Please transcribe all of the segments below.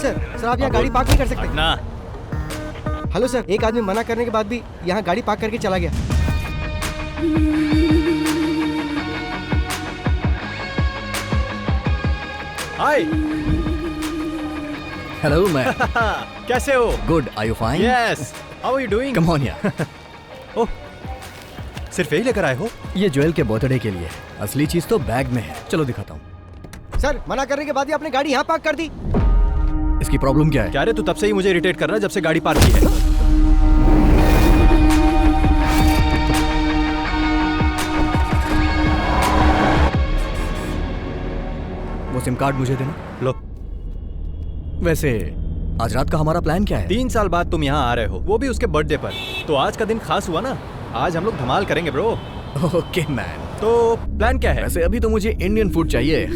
Sir, sir आप यहाँ गाड़ी पार्क नहीं कर सकते। ना हेलो सर, एक आदमी मना करने के बाद भी यहाँ गाड़ी पार्क करके चला गया। हाय। Hello man. कैसे हो? Good, are you fine? Yes, how are you doing? Come on यार। ओह, सिर्फ यही लेकर आए हो? ये ज्वेल के बर्थडे के लिए, असली चीज तो बैग में है। चलो दिखाता हूँ। सर मना करने के बाद भी आपने गाड़ी यहाँ पार्क कर दी। इसकी प्रॉब्लम क्या है? क्या रे, तू तब से ही मुझे इरिटेट कर रहा है जब से गाड़ी पार्क की है। वो सिम कार्ड मुझे देना। लो। वैसे आज रात का हमारा प्लान क्या है? 3 साल बाद तुम यहाँ आ रहे हो, वो भी उसके बर्थडे पर। तो आज का दिन खास हुआ ना। आज हम लोग धमाल करेंगे ब्रो। Okay man. तो प्लान क्या है? वैसे अभी तो मुझे इंडियन फूड चाहिए।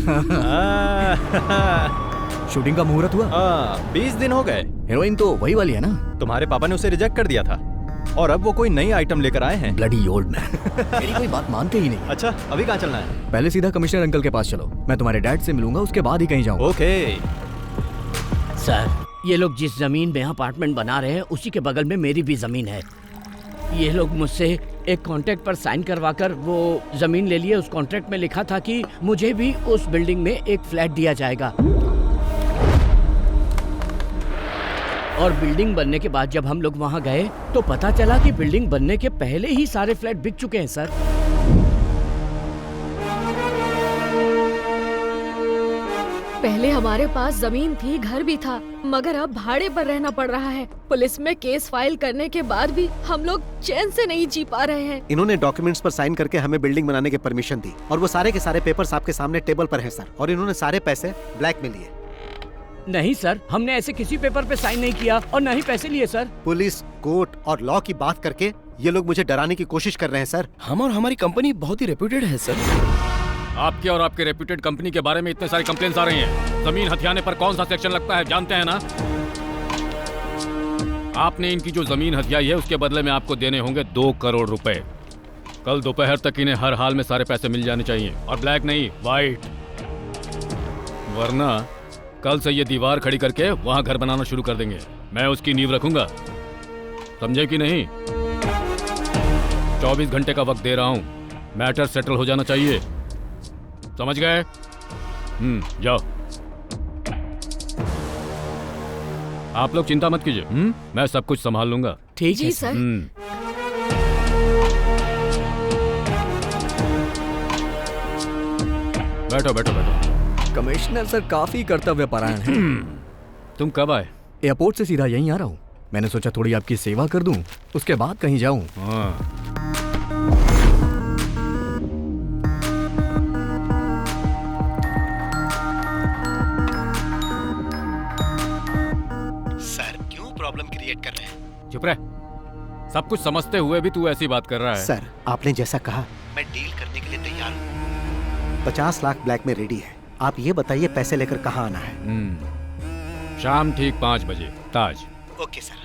शूटिंग का मुहूर्त हुआ? 20 दिन हो गए। हीरोइन तो वही वाली है ना? तुम्हारे पापा ने उसे रिजेक्ट कर दिया था और अब वो कोई नई आइटम लेकर आए हैं। Bloody old man. मेरी कोई बात मानते ही नहीं। अच्छा, अभी कहाँ चलना है? पहले सीधा कमिश्नर अंकल के पास चलो। मैं तुम्हारे डैड से मिलूंगा, उसके बाद ही कहीं जाऊंगा। ओके। सर, ये लोग जिस जमीन में अपार्टमेंट बना रहे हैं उसी के बगल में मेरी भी जमीन है। ये लोग मुझसे एक कॉन्ट्रैक्ट पर साइन करवाकर वो जमीन ले लिए। उस कॉन्ट्रैक्ट में लिखा था कि मुझे भी उस बिल्डिंग में एक फ्लैट दिया जाएगा। और बिल्डिंग बनने के बाद जब हम लोग वहाँ गए तो पता चला कि बिल्डिंग बनने के पहले ही सारे फ्लैट बिक चुके हैं सर। पहले हमारे पास जमीन थी, घर भी था, मगर अब भाड़े पर रहना पड़ रहा है। पुलिस में केस फाइल करने के बाद भी हम लोग चैन से नहीं जी पा रहे हैं। इन्होंने डॉक्यूमेंट्स पर साइन करके हमें बिल्डिंग बनाने की परमिशन दी और वो सारे के सारे पेपर्स आपके सामने टेबल पर हैं सर। और इन्होंने सारे पैसे ब्लैक में लिए। नहीं सर, हमने ऐसे किसी पेपर पे साइन नहीं किया और ना ही पैसे लिए सर। पुलिस, कोर्ट और लॉ की बात करके ये लोग मुझे डराने की कोशिश कर रहे हैं सर। हम और हमारी कंपनी बहुत ही रेप्यूटेड है सर। आपके और आपके रेप्यूटेड कंपनी के बारे में इतने सारे कंप्लेंट्स आ रही हैं। जमीन हथियाने पर कौन सा सेक्शन लगता है जानते हैं ना? आपने इनकी जो जमीन हथियाई है उसके बदले में आपको देने होंगे 2 करोड़ रुपए। कल दोपहर तक इन्हें हर हाल में सारे पैसे मिल जाने चाहिए और ब्लैक नहीं, व्हाइट। वरना कल से ये दीवार खड़ी करके वहां घर बनाना शुरू कर देंगे। मैं उसकी नींव रखूंगा, समझे कि नहीं? 24 घंटे का वक्त दे रहा हूं, मैटर सेटल हो जाना चाहिए, समझ गए? जाओ। आप लोग चिंता मत कीजिए, मैं सब कुछ संभाल लूंगा। ठीक है सर। बैठो बैठो बैठो। कमिश्नर सर काफी कर्तव्य परायण हैं। तुम कब आए? एयरपोर्ट से सीधा यहीं आ रहा हूँ। मैंने सोचा थोड़ी आपकी सेवा कर दूं, उसके बाद कहीं जाऊं। हाँ। सर क्यों प्रॉब्लम क्रिएट कर रहे हैं? चुप रह। सब कुछ समझते हुए भी तू ऐसी बात कर रहा है। सर आपने जैसा कहा मैं डील करने के लिए तैयार हूँ। 50 लाख ब्लैक में रेडी है। आप ये बताइए पैसे लेकर कहाँ आना है? शाम ठीक 5 बजे, ताज। Okay sir.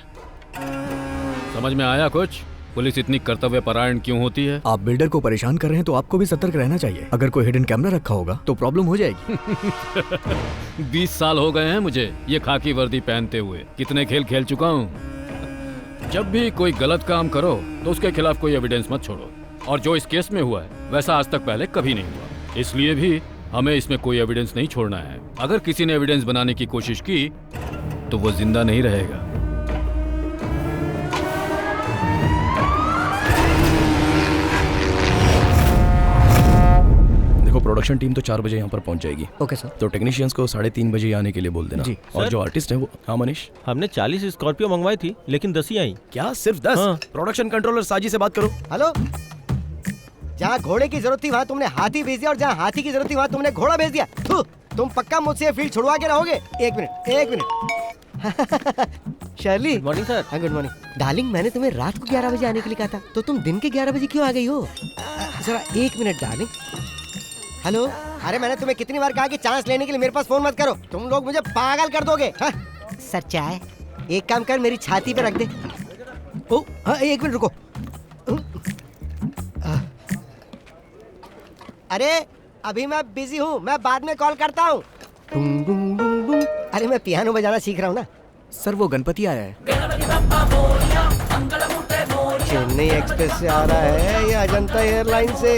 समझ में आया कुछ? पुलिस इतनी कर्तव्य परायण क्यों होती है? आप बिल्डर को परेशान कर रहे हैं तो आपको भी सतर्क रहना चाहिए। अगर कोई हिडन कैमरा रखा होगा तो प्रॉब्लम हो जाएगी। 20 साल हो गए हैं मुझे ये खाकी वर्दी पहनते हुए। कितने खेल खेल चुका हूँ। जब भी कोई गलत काम करो तो उसके खिलाफ कोई एविडेंस मत छोड़ो। और जो इस केस में हुआ है वैसा आज तक पहले कभी नहीं हुआ। इसलिए भी हमें इसमें कोई एविडेंस नहीं छोड़ना है। अगर किसी ने एविडेंस बनाने की कोशिश की तो वो जिंदा नहीं रहेगा। देखो, प्रोडक्शन टीम तो 4 बजे यहाँ पर पहुँच जाएगी। Okay sir. तो टेक्नीशियंस को 3:30 बजे आने के लिए बोल देना। जी। और जो आर्टिस्ट है वो। हाँ मनीष। हमने 40 स्कॉर्पियो मंगवाई थी लेकिन 10 ही आई। क्या सिर्फ 10? हाँ। प्रोडक्शन कंट्रोलर साजी से बात करो। हेलो, जहाँ घोड़े की जरूरत थी वहाँ तुमने हाथी भेज दिया और जहाँ हाथी की जरूरत थी वहाँ तुमने घोड़ा भेज दिया। तुम पक्का मुझसे फील्ड छुड़वा के रहोगे? एक minute. Shirley. Good morning sir. Good morning darling. मैंने तुम्हें रात को 11 बजे आने के लिए कहा था, तो तुम दिन के 11 बजे क्यों आ गई हो? जरा 1 मिनट डार्लिंग। हेलो, अरे मैंने तुम्हें कितनी बार कहा कि चांस लेने के लिए मेरे पास फोन मत करो। तुम लोग मुझे पागल कर दोगे। सर चाय एक काम कर, मेरी छाती पे रख दे। ओ हाँ, 1 मिनट रुको। अरे अभी मैं बिजी हूँ, मैं बाद में कॉल करता हूँ। अरे अरे मैं पियानो बजाना सीख रहा हूँ ना। सर वो गणपति आया है। चेन्नई एक्सप्रेस से आ रहा है या अजंता एयरलाइन से?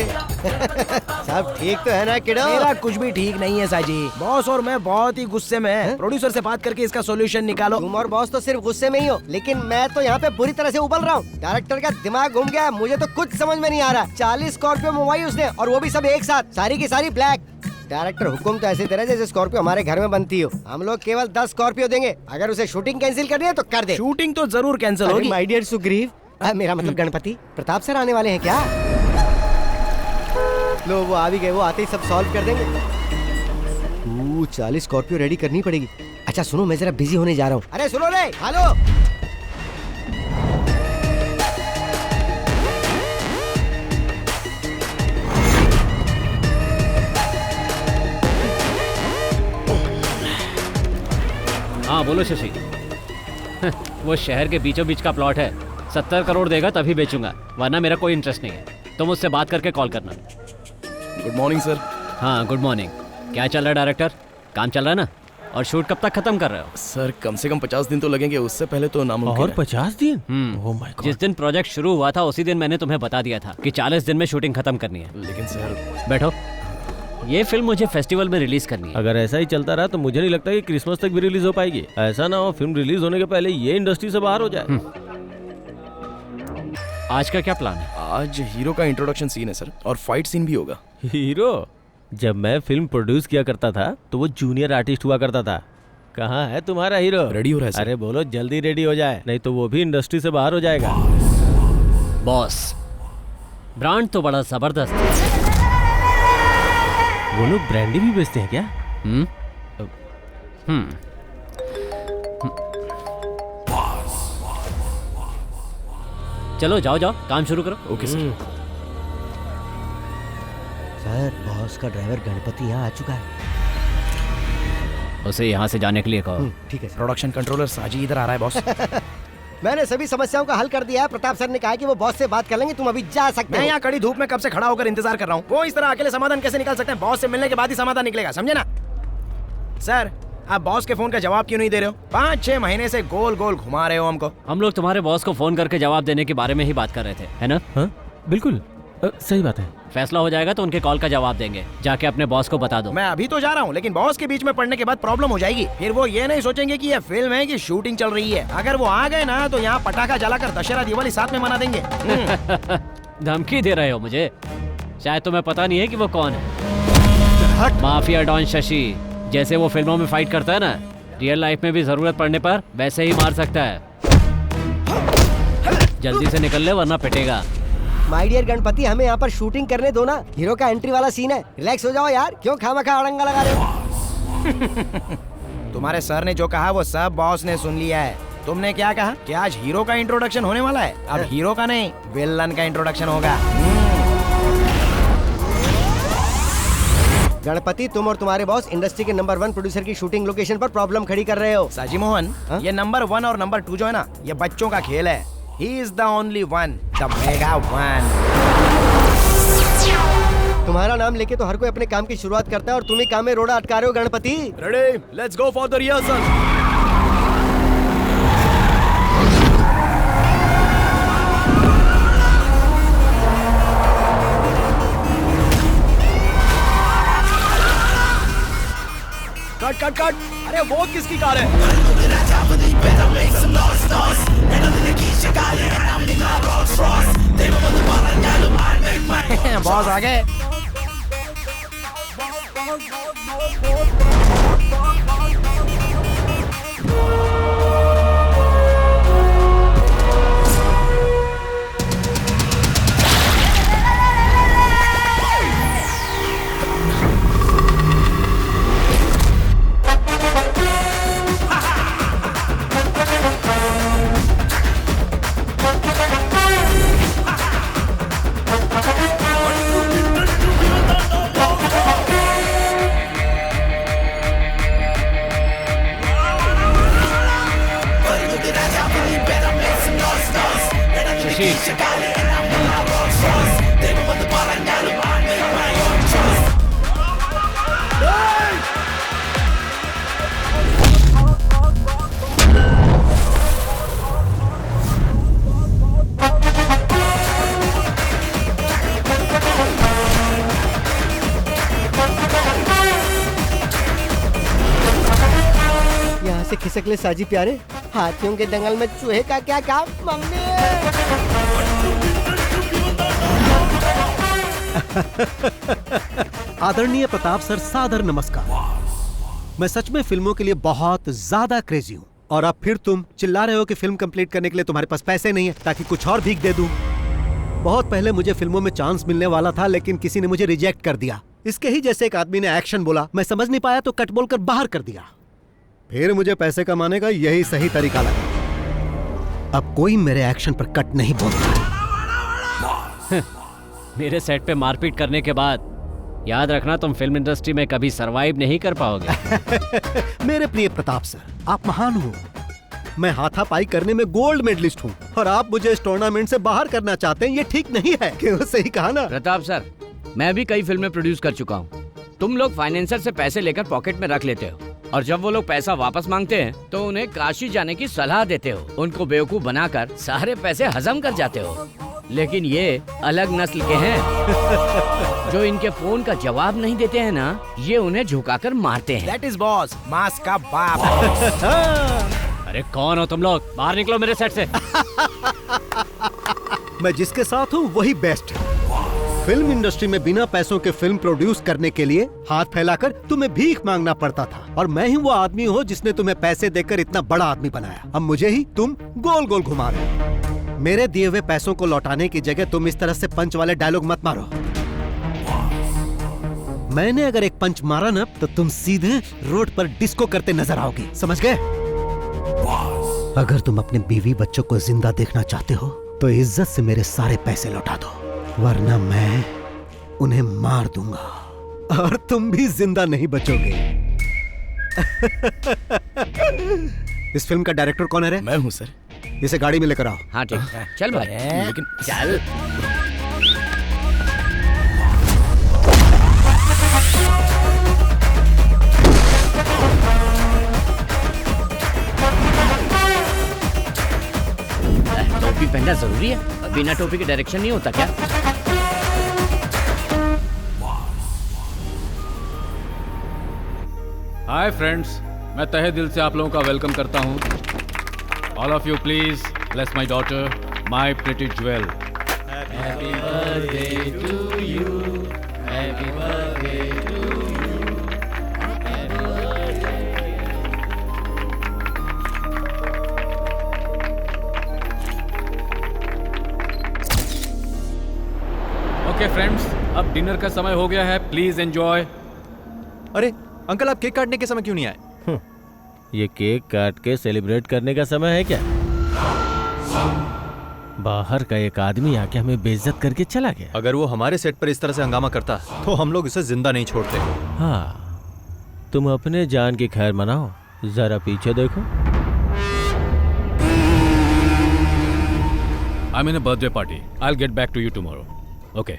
सब ठीक तो है ना किडो? मेरा कुछ भी ठीक नहीं है साजी। बॉस और मैं बहुत ही गुस्से में हैं। प्रोड्यूसर से बात करके इसका सॉल्यूशन निकालो। तुम और बॉस तो सिर्फ गुस्से में ही हो, लेकिन मैं तो यहाँ पे बुरी तरह से उबल रहा हूँ। डायरेक्टर का दिमाग घूम गया है, मुझे तो कुछ समझ में नहीं आ रहा। 40 स्कॉर्पियो मंगवाई उसने और वो भी सब एक साथ, सारी की सारी ब्लैक। डायरेक्टर हुक्म तो ऐसे दे रहा है जैसे स्कॉर्पियो हमारे घर में बनती हो। हम लोग केवल 10 स्कॉर्पियो देंगे, अगर उसे शूटिंग कैंसिल करनी है तो कर दे। शूटिंग तो जरूर कैंसिल होगी। माय डियर सुग्रीव, मेरा मतलब गणपति प्रताप सर आने वाले हैं क्या? लो वो आ भी गए, वो आते ही सब सॉल्व कर देंगे। 40 स्कॉर्पियो रेडी करनी पड़ेगी। अच्छा सुनो, मैं जरा बिजी होने जा रहा हूँ। अरे सुनो रे, हेलो। हाँ बोलो शशि। वो शहर के बीचों बीच का प्लॉट है, 70 करोड़ देगा तभी बेचूंगा, वरना मेरा कोई इंटरेस्ट नहीं है। तुम उससे बात करके कॉल करना। Good morning sir. हाँ गुड मॉर्निंग। क्या चल रहा है डायरेक्टर? काम चल रहा है ना? और शूट कब तक खत्म कर रहे हो? सर कम से कम 50 दिन तो लगेंगे, उससे पहले तो नामुमकिन और है। 50 दिन? Oh my God. जिस दिन प्रोजेक्ट शुरू हुआ था उसी दिन मैंने तुम्हें बता दिया था कि 40 दिन में शूटिंग खत्म करनी है। लेकिन सर बैठो। ये फिल्म मुझे फेस्टिवल में रिलीज करनी है। अगर ऐसा ही चलता रहा तो मुझे नहीं लगता कि क्रिसमस तक भी रिलीज हो पाएगी। ऐसा ना हो फिल्म रिलीज होने के पहले ये इंडस्ट्री से बाहर हो जाए। आज का क्या प्लान है? आज हीरो का इंट्रोडक्शन सीन है सर, और फाइट सीन भी होगा। हीरो? जब मैं फिल्म प्रोड्यूस किया करता था तो वो जूनियर आर्टिस्ट हुआ करता था। कहाँ है तुम्हारा हीरो? रेडी हो रहा है सर। अरे बोलो जल्दी रेडी हो जाए, नहीं तो वो भी इंडस्ट्री से बाहर हो जाएगा। बॉस, ब्रांड तो बड़ा जबरदस्त है। वो लोग ब्रांडी भी बेचते हैं क्या? चलो जाओ जाओ, काम शुरू करो। Okay sir. सर बॉस का ड्राइवर गणपति यहाँ आ चुका है। उसे यहाँ से जाने के लिए कहो। ठीक है सर। प्रोडक्शन कंट्रोलर साजी इधर आ रहा है बॉस। मैंने सभी समस्याओं का हल कर दिया है। प्रताप सर ने कहा कि वो बॉस से बात कर लेंगे, तुम अभी जा सकते मैं हो। यहाँ कड़ी धूप में कब से खड़ा होकर इंतजार कर रहा हूँ। वो इस तरह अकेले समाधान कैसे निकाल सकते हैं? बॉस से मिलने के बाद ही समाधान निकलेगा, समझे ना? सर आप बॉस के फोन का जवाब क्यों नहीं दे रहे हो? 5-6 महीने से गोल गोल घुमा रहे हो हमको। हम लोग तुम्हारे बॉस को फोन करके जवाब देने के बारे में ही बात कर रहे थे, है ना? हाँ बिल्कुल, सही बात है। फैसला हो जाएगा तो उनके कॉल का जवाब देंगे। जाके अपने बॉस को बता दो। मैं अभी तो जा रहा हूँ, लेकिन बॉस के बीच में पड़ने के बाद प्रॉब्लम हो जाएगी। फिर वो ये नहीं सोचेंगे कि ये फिल्म है कि शूटिंग चल रही है। अगर वो आ गए ना तो यहाँ पटाखा जलाकर दशहरा दिवाली साथ में मना देंगे। धमकी दे रहे हो मुझे? शायद तुम्हें पता नहीं है कि वो कौन है। Mafia don Shashi. जैसे वो फिल्मों में फाइट करता है ना, रियल लाइफ में भी जरूरत पड़ने पर वैसे ही मार सकता है। जल्दी से निकल ले वरना पिटेगा। माय डियर गणपति, हमें यहाँ पर शूटिंग करने दो ना। हीरो का एंट्री वाला सीन है, रिलैक्स हो जाओ यार। क्यों खामखा अड़ंगा लगा रहे हो? तुम्हारे सर ने जो कहा वो सब बॉस ने सुन लिया है। तुमने क्या कहा कि आज हीरो का इंट्रोडक्शन होने वाला है? अब हीरो का नहीं, विलन का इंट्रोडक्शन होगा। गणपति, तुम और तुम्हारे बॉस इंडस्ट्री के नंबर 1 प्रोड्यूसर की शूटिंग लोकेशन पर प्रॉब्लम खड़ी कर रहे हो। साजी मोहन, ये नंबर 1 और नंबर 2 जो है ना, ये बच्चों का खेल है। He is the only one, the mega one. तुम्हारा नाम लेके तो हर कोई अपने काम की शुरुआत करता है और तुम ही काम में रोड़ा अटका रहे हो Ganpati. Ready? Let's go for the rehearsal. Cut cut cut. अरे वो किसकी कार है? बॉस आ गए। सकले साजी प्यारे, हाथियों के दंगल में चूहे का क्या काम मम्मी। आदरणीय प्रताप सर, सादर नमस्कार। मैं सच में फिल्मों के लिए बहुत ज्यादा क्रेजी हूँ और अब फिर तुम चिल्ला रहे हो कि फिल्म कंप्लीट करने के लिए तुम्हारे पास पैसे नहीं है ताकि कुछ और भीख दे दूं। बहुत पहले मुझे फिल्मों में चांस मिलने वाला था, लेकिन किसी ने मुझे रिजेक्ट कर दिया। इसके ही जैसे एक आदमी ने एक्शन बोला, मैं समझ नहीं पाया तो कट बोलकर बाहर कर दिया। फिर मुझे पैसे कमाने का यही सही तरीका लगा। अब कोई मेरे एक्शन पर कट नहीं बोलता। मेरे सेट पे मारपीट करने के बाद याद रखना, तुम फिल्म इंडस्ट्री में कभी सरवाइव नहीं कर पाओगे। मेरे प्रिय प्रताप सर, आप महान हो। मैं हाथापाई करने में गोल्ड मेडलिस्ट हूँ और आप मुझे इस टूर्नामेंट से बाहर करना चाहते हैं। ये ठीक नहीं है। क्यों? सही कहा ना प्रताप सर, मैं भी कई फिल्में प्रोड्यूस कर चुका हूँ। तुम लोग फाइनेंसर से पैसे लेकर पॉकेट में रख लेते हो और जब वो लोग पैसा वापस मांगते हैं तो उन्हें काशी जाने की सलाह देते हो। उनको बेवकूफ बनाकर सारे पैसे हजम कर जाते हो। लेकिन ये अलग नस्ल के हैं जो इनके फोन का जवाब नहीं देते हैं ना, ये उन्हें झुकाकर मारते हैं। That is boss, मास का बाप। अरे कौन हो तुम लोग? बाहर निकलो मेरे सेट से। मैं जिसके साथ हूँ वही बेस्ट है। फिल्म इंडस्ट्री में बिना पैसों के फिल्म प्रोड्यूस करने के लिए हाथ फैलाकर तुम्हें भीख मांगना पड़ता था और मैं ही वो आदमी हूँ जिसने तुम्हें पैसे देकर इतना बड़ा आदमी बनाया। अब मुझे ही तुम गोल गोल घुमा रहे हो। मेरे दिए हुए पैसों को लौटाने की जगह तुम इस तरह से पंच वाले डायलॉग मत मारो। मैंने अगर एक पंच मारा ना तो तुम सीधे रोड पर डिस्को करते नजर आओगे, समझ गए? अगर तुम अपने बीवी बच्चों को जिंदा देखना चाहते हो तो इज्जत से मेरे सारे पैसे लौटा दो, वरना मैं उन्हें मार दूंगा और तुम भी जिंदा नहीं बचोगे। इस फिल्म का डायरेक्टर कौन है रे? मैं हूँ सर। इसे गाड़ी में लेकर आओ। हाँ ठीक, चल भाई। लेकिन चल। टोपी पहनना जरूरी है? बिना टोपी के डायरेक्शन नहीं होता क्या? हाय फ्रेंड्स, मैं तहे दिल से आप लोगों का वेलकम करता हूँ। All of you please bless my daughter, my pretty jewel. Happy birthday to you, happy birthday to okay friends, अब डिनर का समय हो गया है, प्लीज एंजॉय। अरे अंकल, आप केक काटने के समय क्यों नहीं आए? ये केक काट के सेलिब्रेट करने का समय है क्या? बाहर का एक आदमी आके हमें बेइज्जत करके चला गया। अगर वो हमारे सेट पर इस तरह से हंगामा करता तो हम लोग इसे जिंदा नहीं छोड़ते। हाँ, तुम अपने जान की खैर मनाओ, जरा पीछे देखो। I mean birthday party, I will get back to you tomorrow. Okay,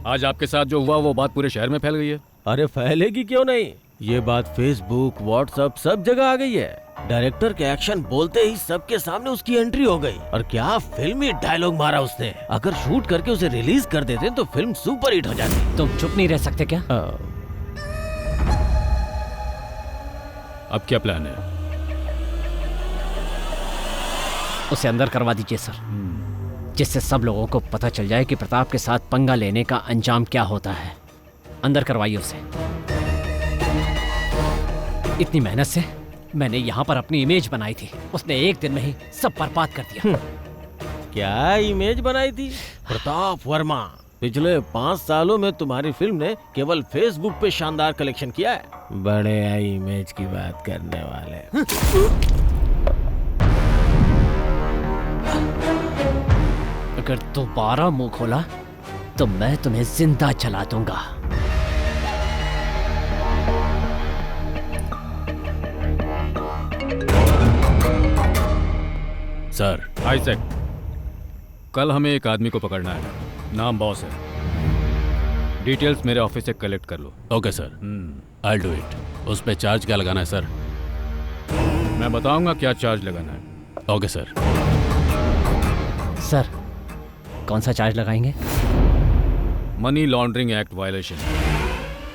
आज आपके साथ जो हुआ वो बात पूरे शहर में फैल गई है। अरे फैलेगी क्यों नहीं? ये बात फेसबुक, व्हाट्सएप सब जगह आ गई है। डायरेक्टर के एक्शन बोलते ही सबके सामने उसकी एंट्री हो गई। और क्या फिल्मी डायलॉग मारा उसने। अगर शूट करके उसे रिलीज कर देते तो फिल्म सुपर हिट हो जाती। तुम चुप नहीं रह सकते क्या? अब क्या प्लान है? उसे अंदर करवा दीजिए सर, जिससे सब लोगों को पता चल जाए कि प्रताप के साथ पंगा लेने का अंजाम क्या होता है। अंदर करवाइए उसे। इतनी मेहनत से मैंने यहाँ पर अपनी इमेज बनाई थी, उसने एक दिन में ही सब बर्बाद कर दिया। क्या इमेज बनाई थी? प्रताप वर्मा, पिछले 5 सालों में तुम्हारी फिल्म ने केवल फेसबुक पे शानदार कलेक्शन किया है। बड़े इमेज की बात करने वाले। अगर दोबारा मुंह खोला तो मैं तुम्हें जिंदा जला दूंगा। सर, आइजैक, कल हमें एक आदमी को पकड़ना है, नाम बॉस है। डिटेल्स मेरे ऑफिस से कलेक्ट कर लो। Okay sir, I will do it. उस पे चार्ज क्या लगाना है सर? मैं बताऊंगा क्या चार्ज लगाना है। Okay sir. सर, कौन सा चार्ज लगाएंगे? Money laundering act violation.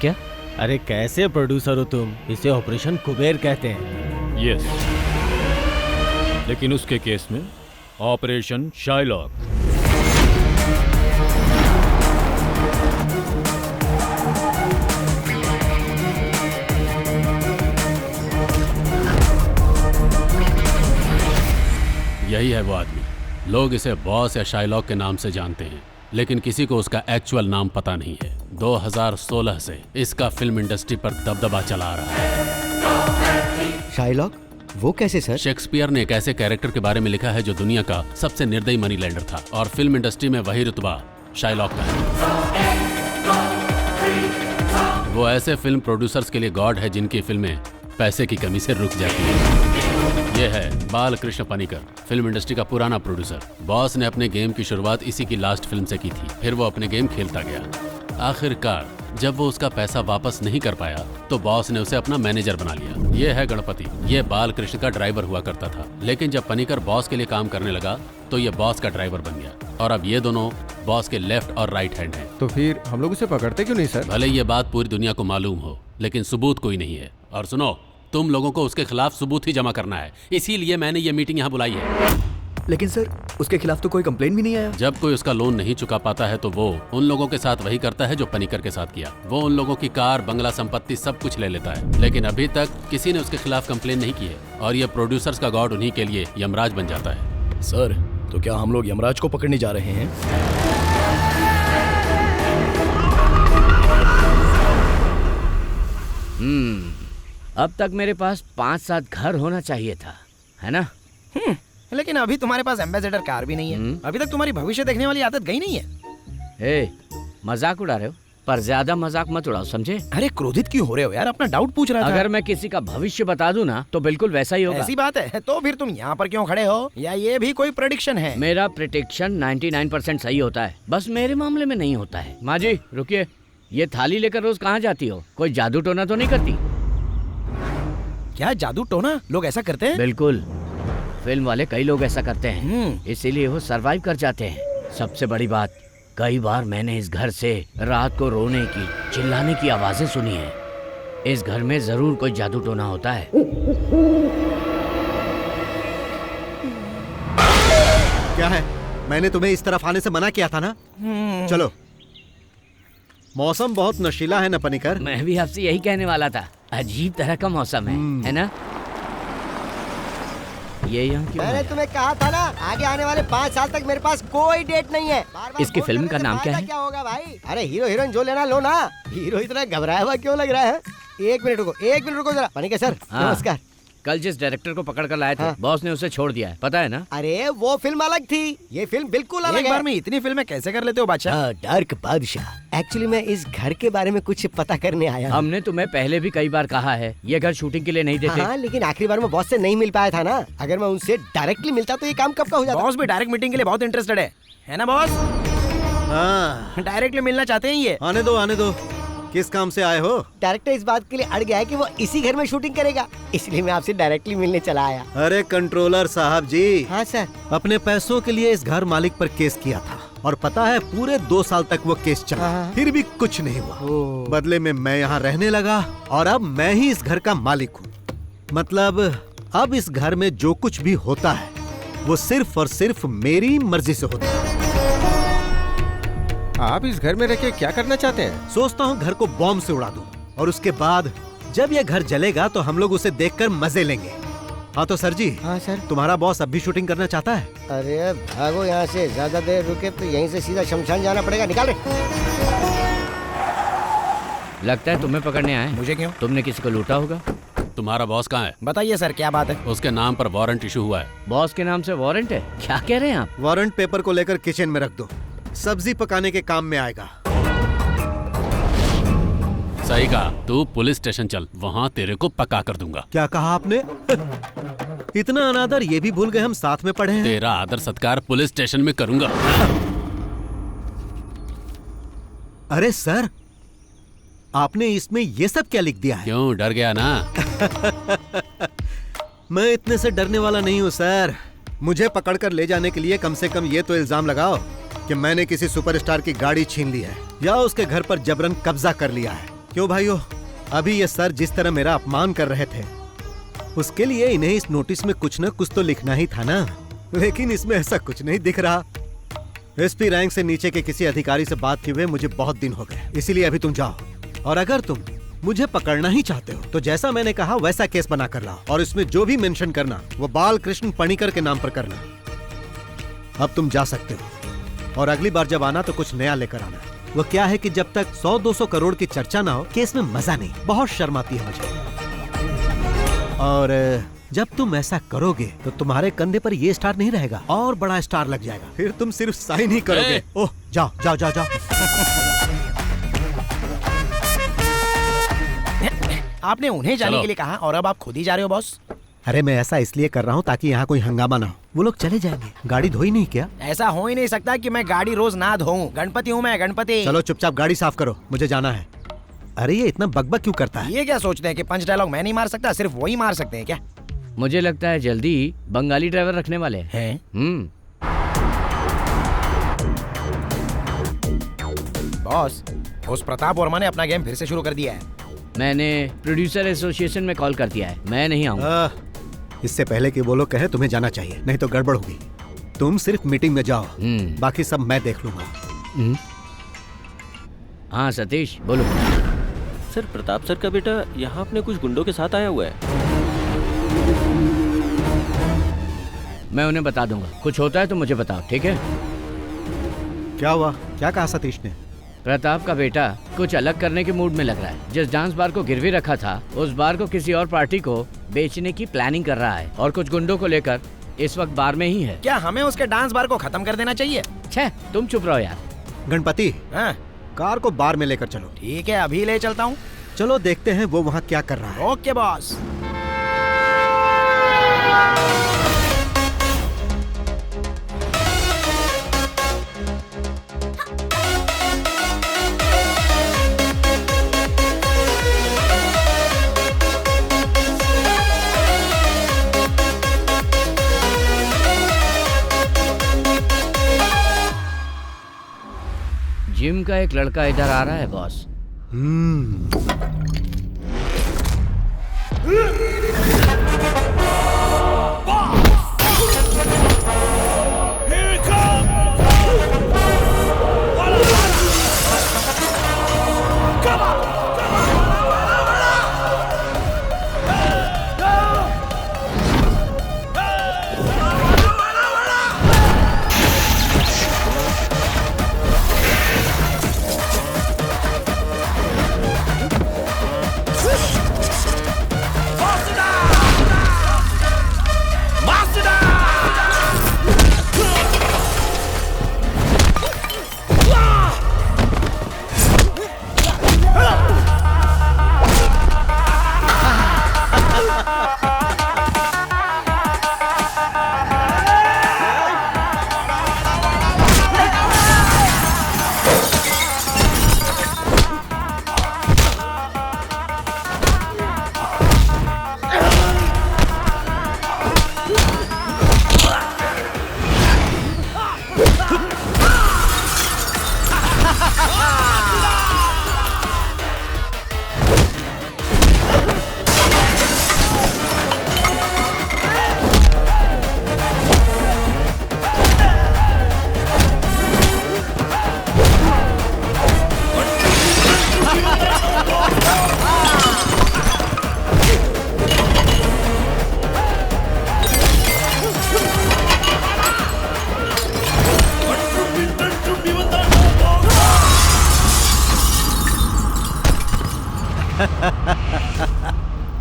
क्या? अरे कैसे प्रोड्यूसर हो तुम? इसे ऑपरेशन कुबेर कहते हैं। यस, लेकिन उसके केस में ऑपरेशन शाइलॉक। यही है वो आदमी। लोग इसे बॉस या शाइलॉक के नाम से जानते हैं, लेकिन किसी को उसका एक्चुअल नाम पता नहीं है। 2016 से इसका फिल्म इंडस्ट्री पर दबदबा चला आ रहा है। शाइलॉक? वो कैसे सर? शेक्सपियर ने एक ऐसे कैरेक्टर के बारे में लिखा है जो दुनिया का सबसे निर्दयी मनी लेंडर था, और फिल्म इंडस्ट्री में वही रुतबा शाइलॉक का है। वो ऐसे फिल्म प्रोड्यूसर्स के लिए गॉड है जिनकी फिल्में पैसे की कमी से रुक जाती है। ये है बालकृष्ण पनिकर, फिल्म इंडस्ट्री का पुराना प्रोड्यूसर। बॉस ने अपने गेम की शुरुआत इसी की लास्ट फिल्म से की थी, फिर वो अपने गेम खेलता गया। आखिरकार जब वो उसका पैसा वापस नहीं कर पाया तो बॉस ने उसे अपना मैनेजर बना लिया। ये है गणपति, ये बालकृष्ण का ड्राइवर हुआ करता था, लेकिन जब पनिकर बॉस के लिए काम करने लगा तो ये बॉस का ड्राइवर बन गया, और अब ये दोनों बॉस के लेफ्ट और राइट हैंड हैं। तो फिर हम लोग उसे पकड़ते क्यों नहीं सर? भले ये बात पूरी दुनिया को मालूम हो, लेकिन सबूत कोई नहीं है। और सुनो, तुम लोगों को उसके खिलाफ सबूत ही जमा करना है, इसीलिए मैंने ये मीटिंग यहाँ बुलाई है। लेकिन सर, उसके खिलाफ तो कोई कंप्लेन भी नहीं आया। जब कोई उसका लोन नहीं चुका पाता है तो वो उन लोगों के साथ वही करता है जो पनिकर के साथ किया। वो उन लोगों की कार, बंगला, संपत्ति सब कुछ ले लेता है, लेकिन अभी तक किसी ने उसके खिलाफ कंप्लेन नहीं की है, और ये प्रोड्यूसर्स का गॉड उन्हीं के लिए यमराज बन जाता है। सर, तो क्या हम लोग यमराज को पकड़ने जा रहे हैं? अब तक मेरे पास 5-7 घर होना चाहिए था, है ना? लेकिन अभी तुम्हारे पास एम्बेसडर कार भी नहीं है। अभी तक तुम्हारी भविष्य देखने वाली आदत गई नहीं है। मजाक उड़ा रहे हो, पर ज्यादा मजाक मत उड़ाओ, समझे? अरे क्रोधित क्यों हो रहे हो यार? अपना डाउट पूछ रहा था। अगर मैं किसी का भविष्य बता दूं ना तो बिल्कुल वैसा ही होगा। ऐसी बात है तो फिर तुम यहाँ पर क्यों खड़े हो? या ये भी कोई प्रेडिक्शन है? मेरा प्रेडिक्शन 99% सही होता है, बस मेरे मामले में नहीं होता है। माँ जी रुकिए, ये थाली लेकर रोज कहाँ जाती हो? कोई जादू टोना तो नहीं करती? क्या जादू टोना? लोग ऐसा करते हैं? बिल्कुल, फिल्म वाले कई लोग ऐसा करते हैं, इसीलिए वो सरवाइव कर जाते हैं। सबसे बड़ी बात, कई बार मैंने इस घर से रात को रोने की, चिल्लाने की आवाजें सुनी है। इस घर में जरूर कोई जादू टोना होता है। क्या है? मैंने तुम्हें इस तरफ आने से मना किया था ना? चलो। मौसम बहुत नशीला है ना पनिकर? मैं भी आपसे यही कहने वाला था, अजीब तरह का मौसम है ना? ये यहाँ क्यों मैंने है? तुम्हें कहा था ना, आगे आने वाले 5 साल तक मेरे पास कोई डेट नहीं है। बार-बार इसकी फोन फिल्म करने का से नाम क्या फायदा है? क्या होगा भाई? अरे हीरो हीरोइन जो लेना लो ना। हीरो इतना घबराया हुआ क्यों लग रहा है? एक मिनट रुको जरा। पनिकर सर, हाँ। नमस्कार। कल जिस डायरेक्टर को पकड़ कर लाए थे, हाँ। बॉस ने उसे छोड़ दिया है, पता है ना? अरे वो फिल्म अलग थी, ये फिल्म बिल्कुल अलग एक है। बार में इतनी फिल्में कैसे कर लेते हो बादशाह? डार्क बादशाह। एक्चुअली मैं इस घर के बारे में कुछ पता करने आया हूँ। हमने तुम्हें पहले भी कई बार कहा है, ये घर शूटिंग के लिए नहीं देते। हाँ, लेकिन आखिरी बार मैं बॉस से नहीं मिल पाया था ना। अगर मैं उनसे डायरेक्टली मिलता तो ये काम कब का हो जाता। बॉस भी डायरेक्ट मीटिंग के लिए बहुत इंटरेस्टेड है ना बॉस? हाँ, डायरेक्टली मिलना चाहते हैं ये। आने दो। किस काम से आए हो? डायरेक्टर इस बात के लिए अड़ गया है कि वो इसी घर में शूटिंग करेगा, इसलिए मैं आपसे डायरेक्टली मिलने चला आया। अरे कंट्रोलर साहब जी। हाँ सर। अपने पैसों के लिए इस घर मालिक पर केस किया था, और पता है पूरे 2 साल तक वो केस चला, हाँ। फिर भी कुछ नहीं हुआ। बदले में मैं यहाँ रहने लगा, और अब मैं ही इस घर का मालिक हूँ। मतलब अब इस घर में जो कुछ भी होता है वो सिर्फ और सिर्फ मेरी मर्जी से होता है। आप इस घर में रह के क्या करना चाहते हैं? सोचता हूँ घर को बॉम्ब से उड़ा दूं, और उसके बाद जब ये घर जलेगा तो हम लोग उसे देखकर मजे लेंगे। हाँ तो सर जी। हाँ सर। तुम्हारा बॉस अब भी शूटिंग करना चाहता है? अरे भागो यहाँ से, ज्यादा देर रुके तो यहीं से सीधा शमशान जाना पड़ेगा। निकाल रहे। लगता है तुम्हें पकड़ने आए। मुझे क्यों? तुमने किसी को लूटा होगा। तुम्हारा बॉस कहाँ है? बताइए सर, क्या बात है? उसके नाम पर वारंट इशू हुआ है। बॉस के नाम से वारंट है? क्या कह रहे हैं आप? वारंट पेपर को लेकर किचन में रख दो, सब्जी पकाने के काम में आएगा। सही कहा, तू पुलिस स्टेशन चल, वहाँ तेरे को पका कर दूंगा। क्या कहा आपने? इतना अनादर ये भी भूल गए हम साथ में पढ़े हैं। तेरा आदर सत्कार पुलिस स्टेशन में करूंगा। अरे सर, आपने इसमें ये सब क्या लिख दिया है? क्यों, डर गया ना? मैं इतने से डरने वाला नहीं हूँ सर। मुझे पकड़कर ले जाने के लिए कम से कम ये तो इल्जाम लगाओ कि मैंने किसी सुपरस्टार की गाड़ी छीन ली है या उसके घर पर जबरन कब्जा कर लिया है। क्यों भाइयों, अभी ये सर जिस तरह मेरा अपमान कर रहे थे, उसके लिए इन्हें इस नोटिस में कुछ न कुछ तो लिखना ही था ना, लेकिन इसमें ऐसा कुछ नहीं दिख रहा। एसपी रैंक से नीचे के किसी अधिकारी से बात किए हुए मुझे बहुत दिन हो गए, इसीलिए अभी तुम जाओ और अगर तुम मुझे पकड़ना ही चाहते हो तो जैसा मैंने कहा वैसा केस बना कर लाओ और इसमें जो भी मेंशन करना वो बालकृष्ण पणिकर के नाम पर करना। अब तुम जा सकते हो और अगली बार जब आना तो कुछ नया लेकर आना। वो क्या है कि जब तक 100-200 करोड़ की चर्चा ना हो केस में मजा नहीं, बहुत शर्म आती है मुझे। और जब तुम ऐसा करोगे तो तुम्हारे कंधे पर ये स्टार नहीं रहेगा और बड़ा स्टार लग जाएगा, फिर तुम सिर्फ साइन ही करोगे। ओह जाओ जाओ जाओ जाओ। आपने उन्हें जाने के लिए कहा और अब आप खुद ही जा रहे हो बॉस। अरे मैं ऐसा इसलिए कर रहा हूँ ताकि यहाँ कोई हंगामा ना हो। वो लोग चले जाएंगे, गाड़ी धोई नहीं क्या? ऐसा हो ही नहीं सकता कि मैं गाड़ी रोज ना धोऊं। गणपति हूँ मैं, गणपति। चलो चुपचाप गाड़ी साफ करो, मुझे जाना है। अरे ये इतना बकबक क्यों करता है? ये क्या सोचते हैं कि पंच डायलॉग मैं नहीं मार सकता, सिर्फ वही मार सकते हैं क्या? मुझे लगता है जल्दी ही बंगाली ड्राइवर रखने वाले हैं। बॉस, उस प्रताप वर्मा ने अपना गेम फिर से शुरू कर दिया है। मैंने प्रोड्यूसर एसोसिएशन में कॉल कर दिया है, मैं नहीं आऊंगा। इससे पहले कि वो लोग कहे तुम्हें जाना चाहिए, नहीं तो गड़बड़ होगी। तुम सिर्फ मीटिंग में जाओ, बाकी सब मैं देख लूंगा। हाँ सतीश बोलो। सर प्रताप सर का बेटा यहाँ अपने कुछ गुंडों के साथ आया हुआ है। मैं उन्हें बता दूंगा, कुछ होता है तो मुझे बताओ, ठीक है? क्या हुआ? क्या कहा सतीश ने? प्रताप का बेटा कुछ अलग करने के मूड में लग रहा है। जिस डांस बार को गिरवी रखा था उस बार को किसी और पार्टी को बेचने की प्लानिंग कर रहा है और कुछ गुंडों को लेकर इस वक्त बार में ही है। क्या हमें उसके डांस बार को खत्म कर देना चाहिए? छे, तुम चुप रहो यार। गणपति, हाँ? कार को बार में लेकर चलो। ठीक है, अभी ले चलता हूँ। चलो देखते हैं वो वहाँ क्या कर रहा है। Okay boss. जिम का एक लड़का इधर आ रहा है बॉस।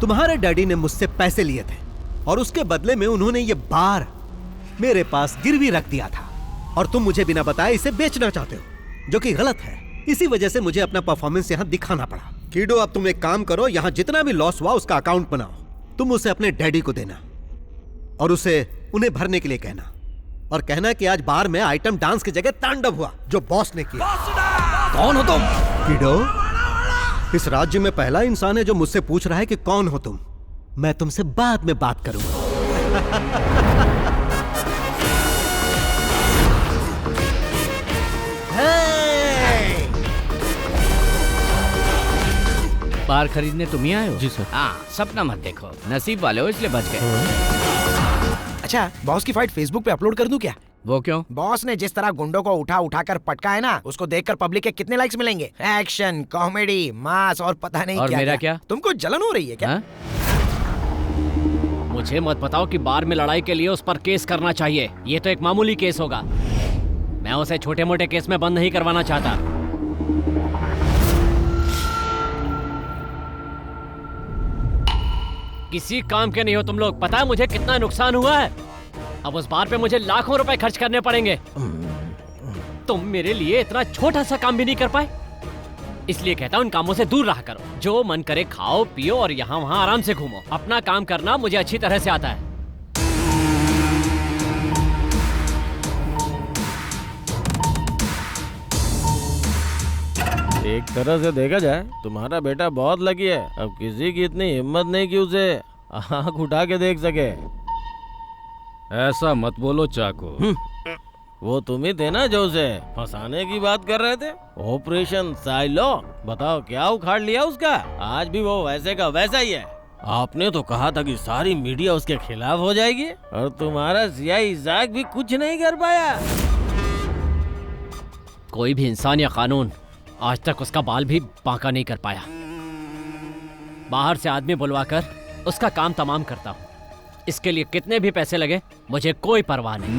तुम्हारे डैडी ने मुझसे पैसे लिए थे और उसके बदले में उन्होंने ये बार मेरे पास गिरवी रख दिया था और तुम मुझे बिना बताए इसे बेचना चाहते हो, जो कि गलत है। इसी वजह से मुझे अपना परफॉर्मेंस यहाँ दिखाना पड़ा। कीडो, अब तुम एक काम करो, यहाँ जितना भी लॉस हुआ उसका अकाउंट बनाओ। तुम उसे अपने डैडी को देना और उसे उन्हें भरने के लिए कहना और कहना कि आज बार में आइटम डांस की जगह तांडव हुआ जो बॉस ने किया। कौन हो तुम? कीडो, इस राज्य में पहला इंसान है जो मुझसे पूछ रहा है कि कौन हो तुम। मैं तुमसे बाद में बात करूंगा। बाहर खरीदने तुम ही आए हो? जी सर। हाँ, सपना मत देखो, नसीब वाले हो इसलिए बच गए। अच्छा, बॉस की फाइट फेसबुक पे अपलोड कर दूं क्या? वो क्यों? बॉस ने जिस तरह गुंडों को उठा उठा कर पटका है ना, उसको देखकर पब्लिक के कितने लाइक्स मिलेंगे। एक्शन, कॉमेडी, मास और पता नहीं और क्या मेरा क्या? तुमको जलन हो रही है क्या? हाँ? मुझे मत बताओ कि बार में लड़ाई के लिए उस पर केस करना चाहिए। ये तो एक मामूली केस होगा। मैं उसे छोटे मोटे केस में बंद नहीं करवाना चाहता। किसी काम के नहीं हो तुम लोग। पता है मुझे कितना नुकसान हुआ है? अब उस बार पे मुझे लाखों रुपए खर्च करने पड़ेंगे। तुम मेरे लिए इतना छोटा सा काम भी नहीं कर पाए। इसलिए कहता हूँ इन कामों से दूर रहा करो। जो मन करे खाओ पियो और यहाँ वहाँ आराम से घूमो। अपना काम करना मुझे अच्छी तरह से आता है। एक तरह से देखा जाए तुम्हारा बेटा बहुत लकी है। अब किसी की इतनी हिम्मत नहीं कि उसे आंख उठा के देख सके। ऐसा मत बोलो चाको। वो तुम ही थे ना जो उसे फंसाने की बात कर रहे थे। ऑपरेशन साइलो, बताओ क्या उखाड़ लिया उसका? आज भी वो वैसे का वैसा ही है। आपने तो कहा था कि सारी मीडिया उसके खिलाफ हो जाएगी और तुम्हारा सियाही इजाक भी कुछ नहीं कर पाया। कोई भी इंसान या कानून आज तक उसका बाल भी बांका नहीं कर पाया। बाहर से आदमी बुलवाकर उसका काम तमाम करता हूँ। इसके लिए कितने भी पैसे लगे मुझे कोई परवाह नहीं।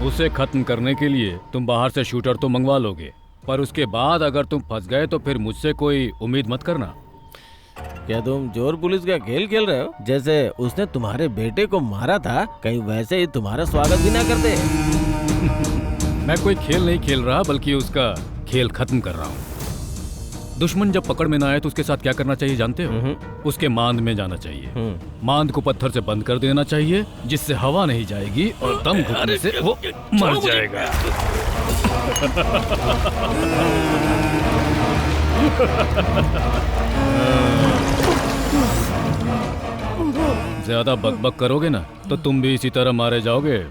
उसे खत्म करने के लिए तुम बाहर से शूटर तो मंगवा लोगे, पर उसके बाद अगर तुम फंस गए तो फिर मुझसे कोई उम्मीद मत करना। क्या तुम चोर पुलिस का खेल खेल रहे हो? जैसे उसने तुम्हारे बेटे को मारा था, कहीं वैसे ही तुम्हारा स्वागत भी ना करते। मैं कोई खेल नहीं खेल रहा, बल्कि उसका खेल खत्म कर रहा हूँ। दुश्मन जब पकड़ में ना आए तो उसके साथ क्या करना चाहिए जानते हो? उसके मांद में जाना चाहिए। मांद को पत्थर से बंद कर देना चाहिए, जिससे हवा नहीं जाएगी और दम घुटने से वो मर जाएगा। ज्यादा बकबक करोगे ना तो तुम भी इसी तरह मारे जाओगे।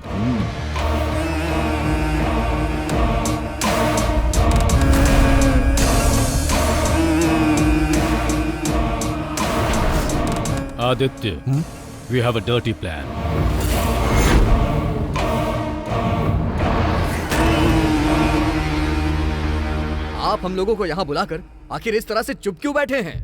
Aditya, we have a dirty plan. आप हम लोगों को यहाँ बुलाकर आखिर इस तरह से चुप क्यों बैठे हैं?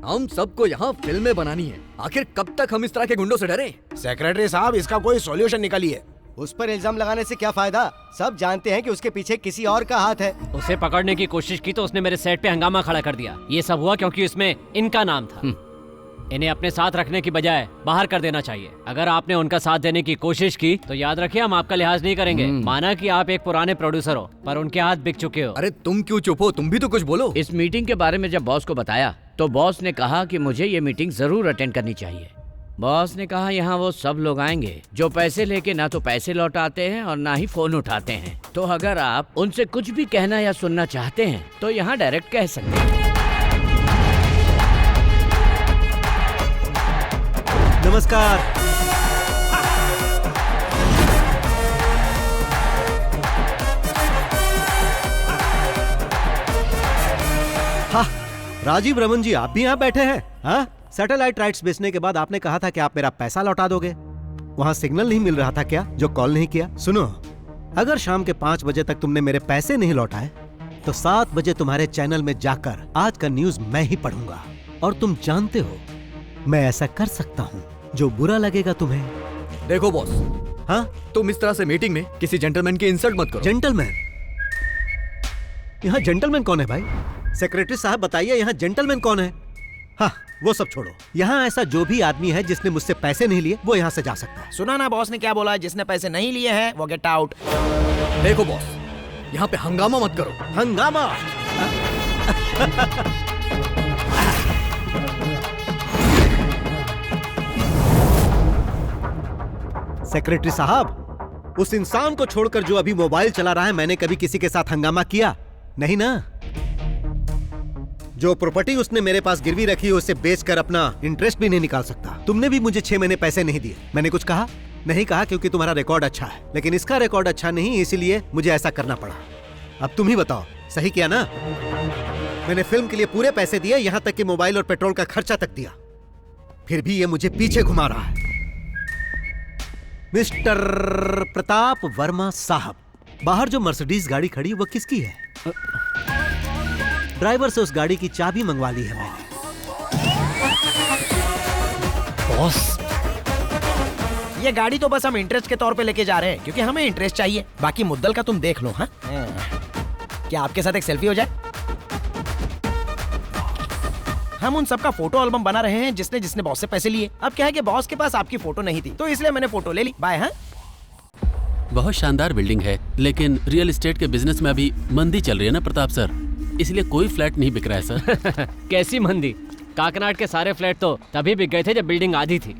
हम सबको यहाँ फिल्में बनानी है। आखिर कब तक हम इस तरह के गुंडों से डरें? सेक्रेटरी साहब, इसका कोई सॉल्यूशन निकालिए। उस पर इल्जाम लगाने से क्या फायदा? सब जानते हैं कि उसके पीछे किसी और का हाथ है। उसे पकड़ने की कोशिश की तो उसने मेरे सेट पे हंगामा खड़ा कर दिया। ये सब हुआ क्योंकि उसमें इनका नाम था। इन्हें अपने साथ रखने की बजाय बाहर कर देना चाहिए। अगर आपने उनका साथ देने की कोशिश की तो याद रखिए हम आपका लिहाज नहीं करेंगे। माना कि आप एक पुराने प्रोड्यूसर हो, पर उनके हाथ बिक चुके हो। अरे तुम क्यों चुप हो? तुम भी तो कुछ बोलो। इस मीटिंग के बारे में जब बॉस को बताया तो बॉस ने कहा कि मुझे ये मीटिंग जरूर अटेंड करनी चाहिए। बॉस ने कहा यहाँ वो सब लोग आएंगे जो पैसे लेके ना तो पैसे लौटाते हैं और ना ही फोन उठाते हैं। तो अगर आप उनसे कुछ भी कहना या सुनना चाहते हैं तो यहाँ डायरेक्ट कह सकते हैं। नमस्कार। हाँ, राजीव रमन जी, आप भी यहाँ बैठे हैं? हाँ, सैटेलाइट राइट्स बेचने के बाद आपने कहा था कि आप मेरा पैसा लौटा दोगे। वहाँ सिग्नल नहीं मिल रहा था क्या जो कॉल नहीं किया? सुनो, अगर शाम के 5 बजे तक तुमने मेरे पैसे नहीं लौटाए तो 7 बजे तुम्हारे चैनल में जाकर आज का न्यूज मैं ही पढ़ूंगा। और तुम जानते हो मैं ऐसा कर सकता हूँ जो बुरा लगेगा तुम्हें। देखो बॉस, हाँ, तुम इस तरह से मीटिंग में किसी जेंटलमैन की इंसल्ट मत करो। जेंटलमैन? यहाँ जेंटलमैन कौन है भाई? सेक्रेटरी साहब बताइए, यहाँ जेंटलमैन कौन है? हाँ, वो सब छोड़ो। यहाँ ऐसा जो भी आदमी है जिसने मुझसे पैसे नहीं लिए वो यहाँ से जा सकता है। सुना ना बॉस ने क्या बोला? जिसने पैसे नहीं लिए हैं वो गेट आउट। देखो बॉस, यहाँ पे हंगामा मत करो। हंगामा? सेक्रेटरी साहब, उस इंसान को छोड़कर जो अभी मोबाइल चला रहा है, मैंने कभी किसी के साथ हंगामा किया नहीं ना। जो प्रॉपर्टी उसने मेरे पास गिरवी रखी है उसे बेचकर अपना इंटरेस्ट भी नहीं निकाल सकता। तुमने भी मुझे 6 महीने पैसे नहीं दिए। मैंने कुछ कहा? नहीं कहा, क्योंकि तुम्हारा रिकॉर्ड अच्छा है। लेकिन इसका रिकॉर्ड अच्छा नहीं, इसीलिए मुझे ऐसा करना पड़ा। अब तुम ही बताओ, सही किया ना? मैंने फिल्म के लिए पूरे पैसे दिए, यहाँ तक कि मोबाइल और पेट्रोल का खर्चा तक दिया, फिर भी ये मुझे पीछे घुमा रहा है। मिस्टर प्रताप वर्मा साहब, बाहर जो मर्सिडीज गाड़ी खड़ी वो किसकी है? ड्राइवर से उस गाड़ी की चाबी मंगवा ली है मैंने। बॉस, ये गाड़ी तो बस हम इंटरेस्ट के तौर पे लेके जा रहे हैं क्योंकि हमें इंटरेस्ट चाहिए। बाकी मुद्दल का तुम देख लो। हाँ, क्या आपके साथ एक सेल्फी हो जाए? हम उन सबका फोटो एल्बम बना रहे हैं जिसने जिसने बॉस से पैसे लिए। अब क्या है कि बॉस के पास आपकी फोटो नहीं थी तो इसलिए मैंने फोटो ले ली। बाय। हाँ, बहुत शानदार बिल्डिंग है, लेकिन रियल एस्टेट के बिजनेस में अभी मंदी चल रही है ना प्रताप सर, इसलिए कोई फ्लैट नहीं बिक रहा है सर। कैसी मंदी? काकनाड के सारे फ्लैट तो तभी बिक गए थे जब बिल्डिंग आधी थी।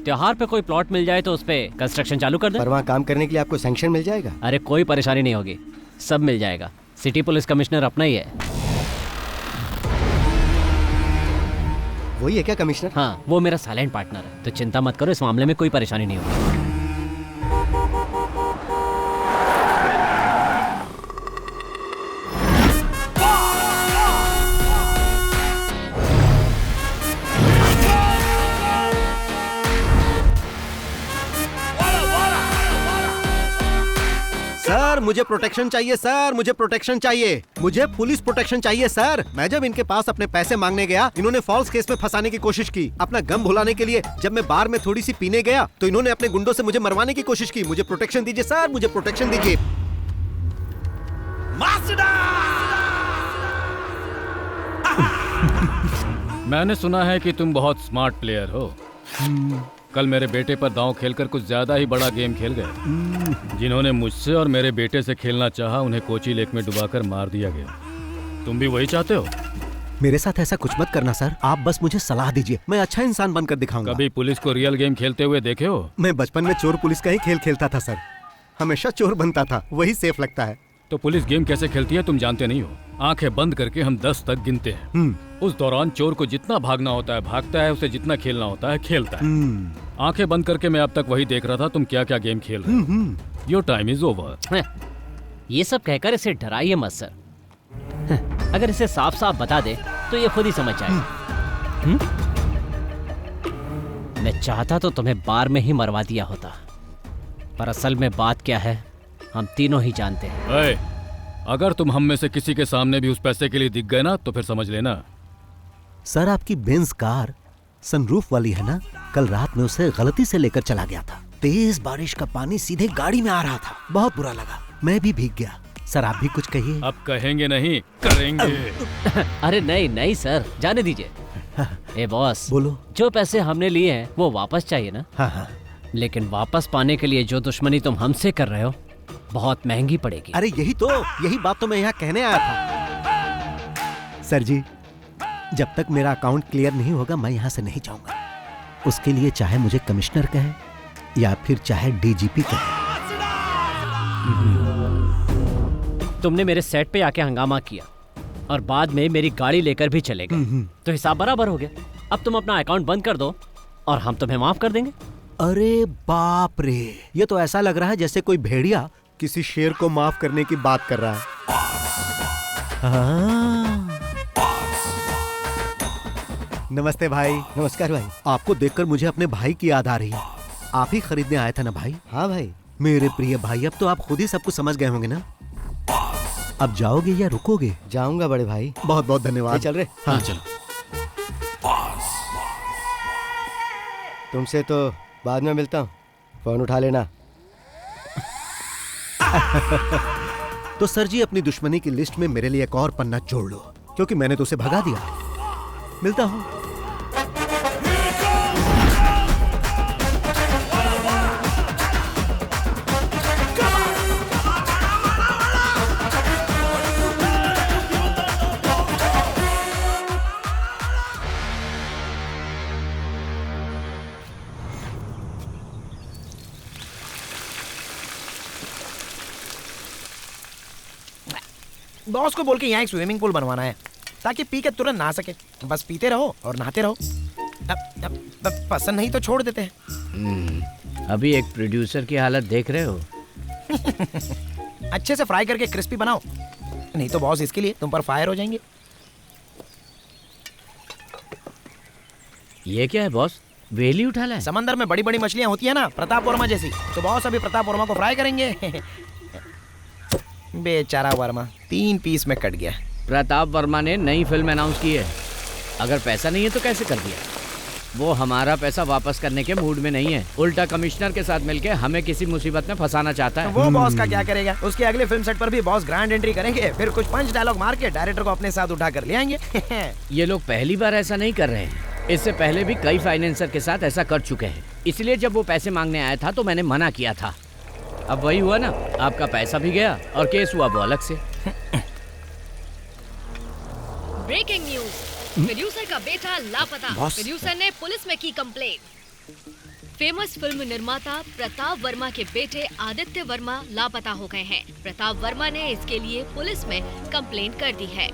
त्योहार पे कोई प्लॉट मिल जाए तो उस पे कंस्ट्रक्शन चालू कर दे। पर वहाँ काम करने के लिए आपको सैंक्शन मिल जाएगा? अरे कोई परेशानी नहीं होगी, सब मिल जाएगा। सिटी पुलिस कमिश्नर अपना ही है। वही है क्या कमिश्नर? हाँ, वो मेरा साइलेंट पार्टनर है, तो चिंता मत करो, इस मामले में कोई परेशानी नहीं होगी। सर मुझे प्रोटेक्शन चाहिए, सर मुझे प्रोटेक्शन चाहिए, मुझे पुलिस प्रोटेक्शन चाहिए सर। मैं जब इनके पास अपने पैसे मांगने गया, इन्होंने फॉल्स केस में फंसाने की कोशिश की। अपना गम भुलाने के लिए जब मैं बार में थोड़ी सी पीने गया तो इन्होंने अपने गुंडों से मुझे मरवाने की कोशिश की। मुझे प्रोटेक्शन दीजिए सर, मुझे प्रोटेक्शन दीजिए। मैंने सुना है कि तुम बहुत स्मार्ट प्लेयर हो। कल मेरे बेटे पर दांव खेलकर कुछ ज्यादा ही बड़ा गेम खेल गए। जिन्होंने मुझसे और मेरे बेटे से खेलना चाहा उन्हें कोची लेक में डुबाकर मार दिया गया। तुम भी वही चाहते हो? मेरे साथ ऐसा कुछ मत करना सर, आप बस मुझे सलाह दीजिए, मैं अच्छा इंसान बनकर दिखाऊंगा। कभी पुलिस को रियल गेम खेलते हुए देखे हो? मैं बचपन में चोर पुलिस का ही खेल खेलता था सर, हमेशा चोर बनता था, वही सेफ लगता है। तो पुलिस गेम कैसे खेलती है तुम जानते नहीं हो। आंखें बंद करके हम 10 तक गिनते हैं। उस दौरान चोर को जितना भागना होता है भागता है, उसे जितना खेलना होता है खेलता है। आंखें बंद करके मैं अब तक वही देख रहा था तुम क्या क्या गेम खेल रहे हो। Your time is over. ये सब कहकर इसे डराइए मत सर, अगर इसे साफ साफ बता दे तो ये खुद ही समझ जाएगा। मैं चाहता तो तुम्हें बार में ही मरवा दिया होता, पर असल में बात क्या है हम तीनों ही जानते हैं। अगर तुम हम में से किसी के सामने भी उस पैसे के लिए दिख गए ना तो फिर समझ लेना। सर आपकी बेंज कार सनरूफ वाली है ना, कल रात में उसे गलती से लेकर चला गया था। तेज बारिश का पानी सीधे गाड़ी में आ रहा था, बहुत बुरा लगा, मैं भी भीग गया। सर आप भी कुछ कहिए। अब कहेंगे नहीं करेंगे। अरे नहीं नहीं सर, जाने दीजिए। ए बॉस बोलो। जो पैसे हमने लिए हैं वो वापस चाहिए ना? हाँ। लेकिन वापस पाने के लिए जो दुश्मनी तुम हमसे कर रहे हो बहुत महंगी पड़ेगी। अरे यही बात तो मैं यहाँ कहने आया था। सर जी जब तक मेरा अकाउंट क्लियर नहीं होगा मैं यहाँ से नहीं जाऊंगा। उसके लिए चाहे मुझे कमिश्नर कहे या फिर चाहे डीजीपी कहे। तुमने मेरे सेट पे आके हंगामा किया और बाद में मेरी गाड़ी लेकर भी चले गए, तो हिसाब बराबर हो गया। अब तुम अपना अकाउंट बंद कर दो और हम तुम्हें माफ कर देंगे। अरे बाप रे, ये तो ऐसा लग रहा है जैसे कोई भेड़िया किसी शेर को माफ करने की बात कर रहा है। नमस्ते भाई। नमस्कार भाई। आपको देखकर मुझे अपने भाई की याद आ रही है। आप ही खरीदने आए थे ना भाई? हाँ भाई। मेरे प्रिय भाई अब तो आप खुद ही सब कुछ समझ गए होंगे ना। अब जाओगे या रुकोगे? जाऊंगा बड़े भाई। बहुत बहुत धन्यवाद। चल रहे? हाँ चलो। तुमसे तो बाद में मिलता हूँ, फोन उठा लेना। तो सर जी अपनी दुश्मनी की लिस्ट में मेरे लिए एक और पन्ना जोड़ लो, क्योंकि मैंने तो उसे भगा दिया। मिलता हूँ। बॉस को बोल के यहाँ एक स्विमिंग पूल बनवाना है ताकि पी के तुरंत नहा सके। बस पीते रहो और नहाते रहो। अब पसंद नहीं तो छोड़ देते हैं। अभी एक प्रोड्यूसर की हालत देख रहे हो। अच्छे से फ्राई करके क्रिस्पी बनाओ, नहीं तो बॉस इसके लिए तुम पर फायर हो जाएंगे। ये क्या है बॉस? वेली उठा लाए? समंदर में बड़ी बड़ी मछलियां होती है ना, प्रताप वर्मा जैसी। तो बॉस अभी प्रताप वर्मा को फ्राई करेंगे। बेचारा वर्मा 3 पीस में कट गया। प्रताप वर्मा ने नई फिल्म अनाउंस की है। अगर पैसा नहीं है तो कैसे कर दिया? वो हमारा पैसा वापस करने के मूड में नहीं है, उल्टा कमिश्नर के साथ मिलके हमें किसी मुसीबत में फंसाना चाहता है। वो बॉस का क्या करेगा? उसके अगले फिल्म सेट पर भी बॉस ग्रैंड एंट्री करेंगे, फिर कुछ पंच डायलॉग मार के डायरेक्टर को अपने साथ उठा कर ले आएंगे। ये लोग पहली बार ऐसा नहीं कर रहे हैं, इससे पहले भी कई फाइनेंसर के साथ ऐसा कर चुके हैं। इसलिए जब वो पैसे मांगने आया था तो मैंने मना किया था। अब वही हुआ ना, आपका पैसा भी गया और केस हुआ वो अलग से। ब्रेकिंग न्यूज, प्रोड्यूसर का बेटा लापता। प्रोड्यूसर ने पुलिस में की कंप्लेंट। फेमस फिल्म निर्माता प्रताप वर्मा के बेटे आदित्य वर्मा लापता हो गए हैं। प्रताप वर्मा ने इसके लिए पुलिस में कंप्लेंट कर दी है।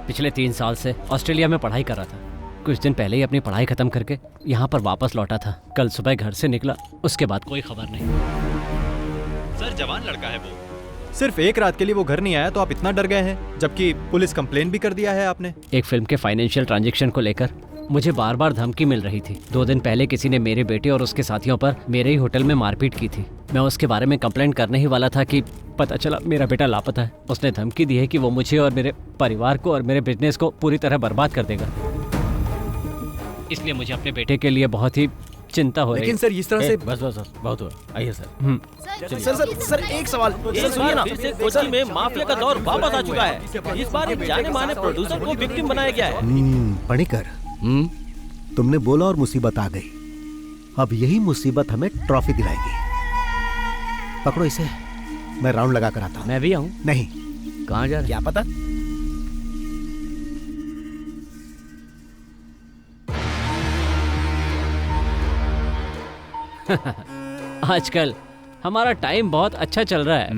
पिछले 3 साल से ऑस्ट्रेलिया में पढ़ाई कर रहा था। कुछ दिन पहले ही अपनी पढ़ाई खत्म करके यहाँ पर वापस लौटा था। कल सुबह घर से निकला, उसके बाद कोई खबर नहीं। सर जवान लड़का है वो। सिर्फ एक रात के लिए वो घर नहीं आया तो आप इतना डर गए हैं, जबकि पुलिस कंप्लेन भी कर दिया है आपने। एक फिल्म के फाइनेंशियल ट्रांजैक्शन को लेकर मुझे बार बार धमकी मिल रही थी। 2 दिन पहले किसी ने मेरे बेटे और उसके साथियों पर मेरे ही होटल में मारपीट की थी। मैं उसके बारे में कंप्लेंट करने ही वाला था कि पता चला मेरा बेटा लापता है। उसने धमकी दी है कि वो मुझे और मेरे परिवार को और मेरे बिजनेस को पूरी तरह बर्बाद कर देगा। इसलिए मुझे अपने बेटे के लिए बहुत ही चिंता हो रही है। लेकिन सर इस तरह से बस बस बस बहुत हुआ, आइए सर। सर एक सवाल सुनिए ना। फिर से कोच्चि में माफिया का दौर वापस आ चुका है। इस बार एक जाने माने प्रोड्यूसर को विक्टिम बनाया गया है। पणिकर, तुमने बोला और मुसीबत आ गई। अब यही मुसीबत हमें ट्रॉफी दिलाएगी। पकड़ो इसे, मैं राउंड लगा कर आता हूँ। मैं भी आऊँ? नहीं। कहाँ जा रहे? क्या पता। आजकल हमारा टाइम बहुत अच्छा चल रहा है।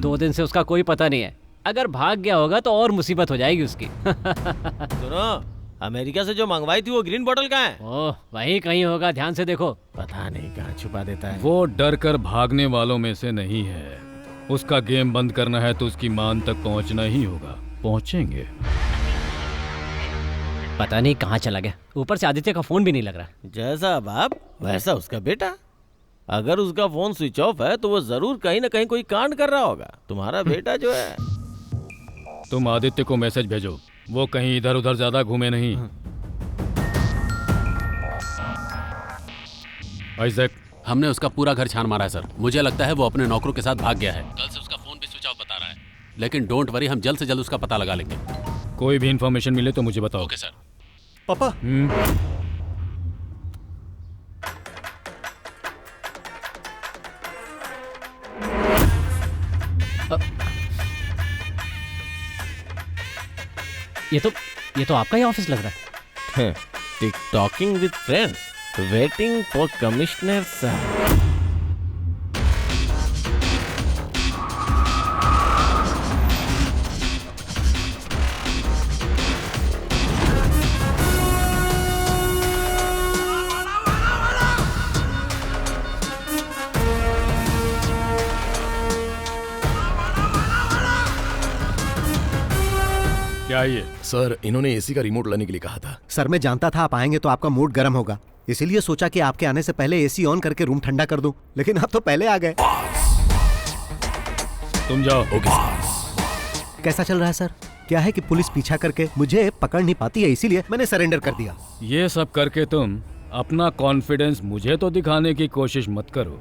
2 दिन से उसका कोई पता नहीं है। अगर भाग गया होगा तो और मुसीबत हो जाएगी उसकी। सुनो, अमेरिका से जो मंगवाई थी वो ग्रीन बोतल कहाँ है? ओह, वहीं कहीं होगा, ध्यान से देखो। पता नहीं कहाँ छुपा देता है। वो डर कर भागने वालों में से नहीं है। उसका गेम बंद करना है तो उसकी मान तक पहुंचना ही होगा। पहुंचेंगे। पता नहीं कहाँ चला गया। ऊपर से आदित्य का फोन भी नहीं लग रहा। जैसा बाप वैसा उसका बेटा। अगर उसका फोन स्विच ऑफ है तो वो जरूर कहीं ना कहीं कोई कांड कर रहा होगा। तुम्हारा बेटा जो है। तुम आदित्य को मैसेज भेजो, वो कहीं इधर उधर ज्यादा घूमे नहीं। आइजैक, हमने उसका पूरा घर छान मारा है सर। मुझे लगता है वो अपने नौकरों के साथ भाग गया है। कल से उसका फोन भी स्विच ऑफ बता रहा है। लेकिन डोंट वरी, हम जल्द से जल्द उसका पता लगा लेंगे। कोई भी इंफॉर्मेशन मिले तो मुझे बताओ। Okay sir. पापा। ये तो आपका ही ऑफिस लग रहा है। Tick talking with friends, waiting for commissioner sir. क्या ये? सर इन्होंने एसी का रिमोट लाने के लिए कहा था। सर मैं जानता था आप आएंगे तो आपका मूड गर्म होगा, इसीलिए सोचा कि आपके आने से पहले एसी ऑन करके रूम ठंडा कर दूं, लेकिन आप तो पहले आ गए। तुम जाओ। ओके। कैसा चल रहा है सर? क्या है कि पुलिस पीछा करके मुझे पकड़ नहीं पाती है, इसीलिए मैंने सरेंडर कर दिया। ये सब करके तुम अपना कॉन्फिडेंस मुझे तो दिखाने की कोशिश मत करो।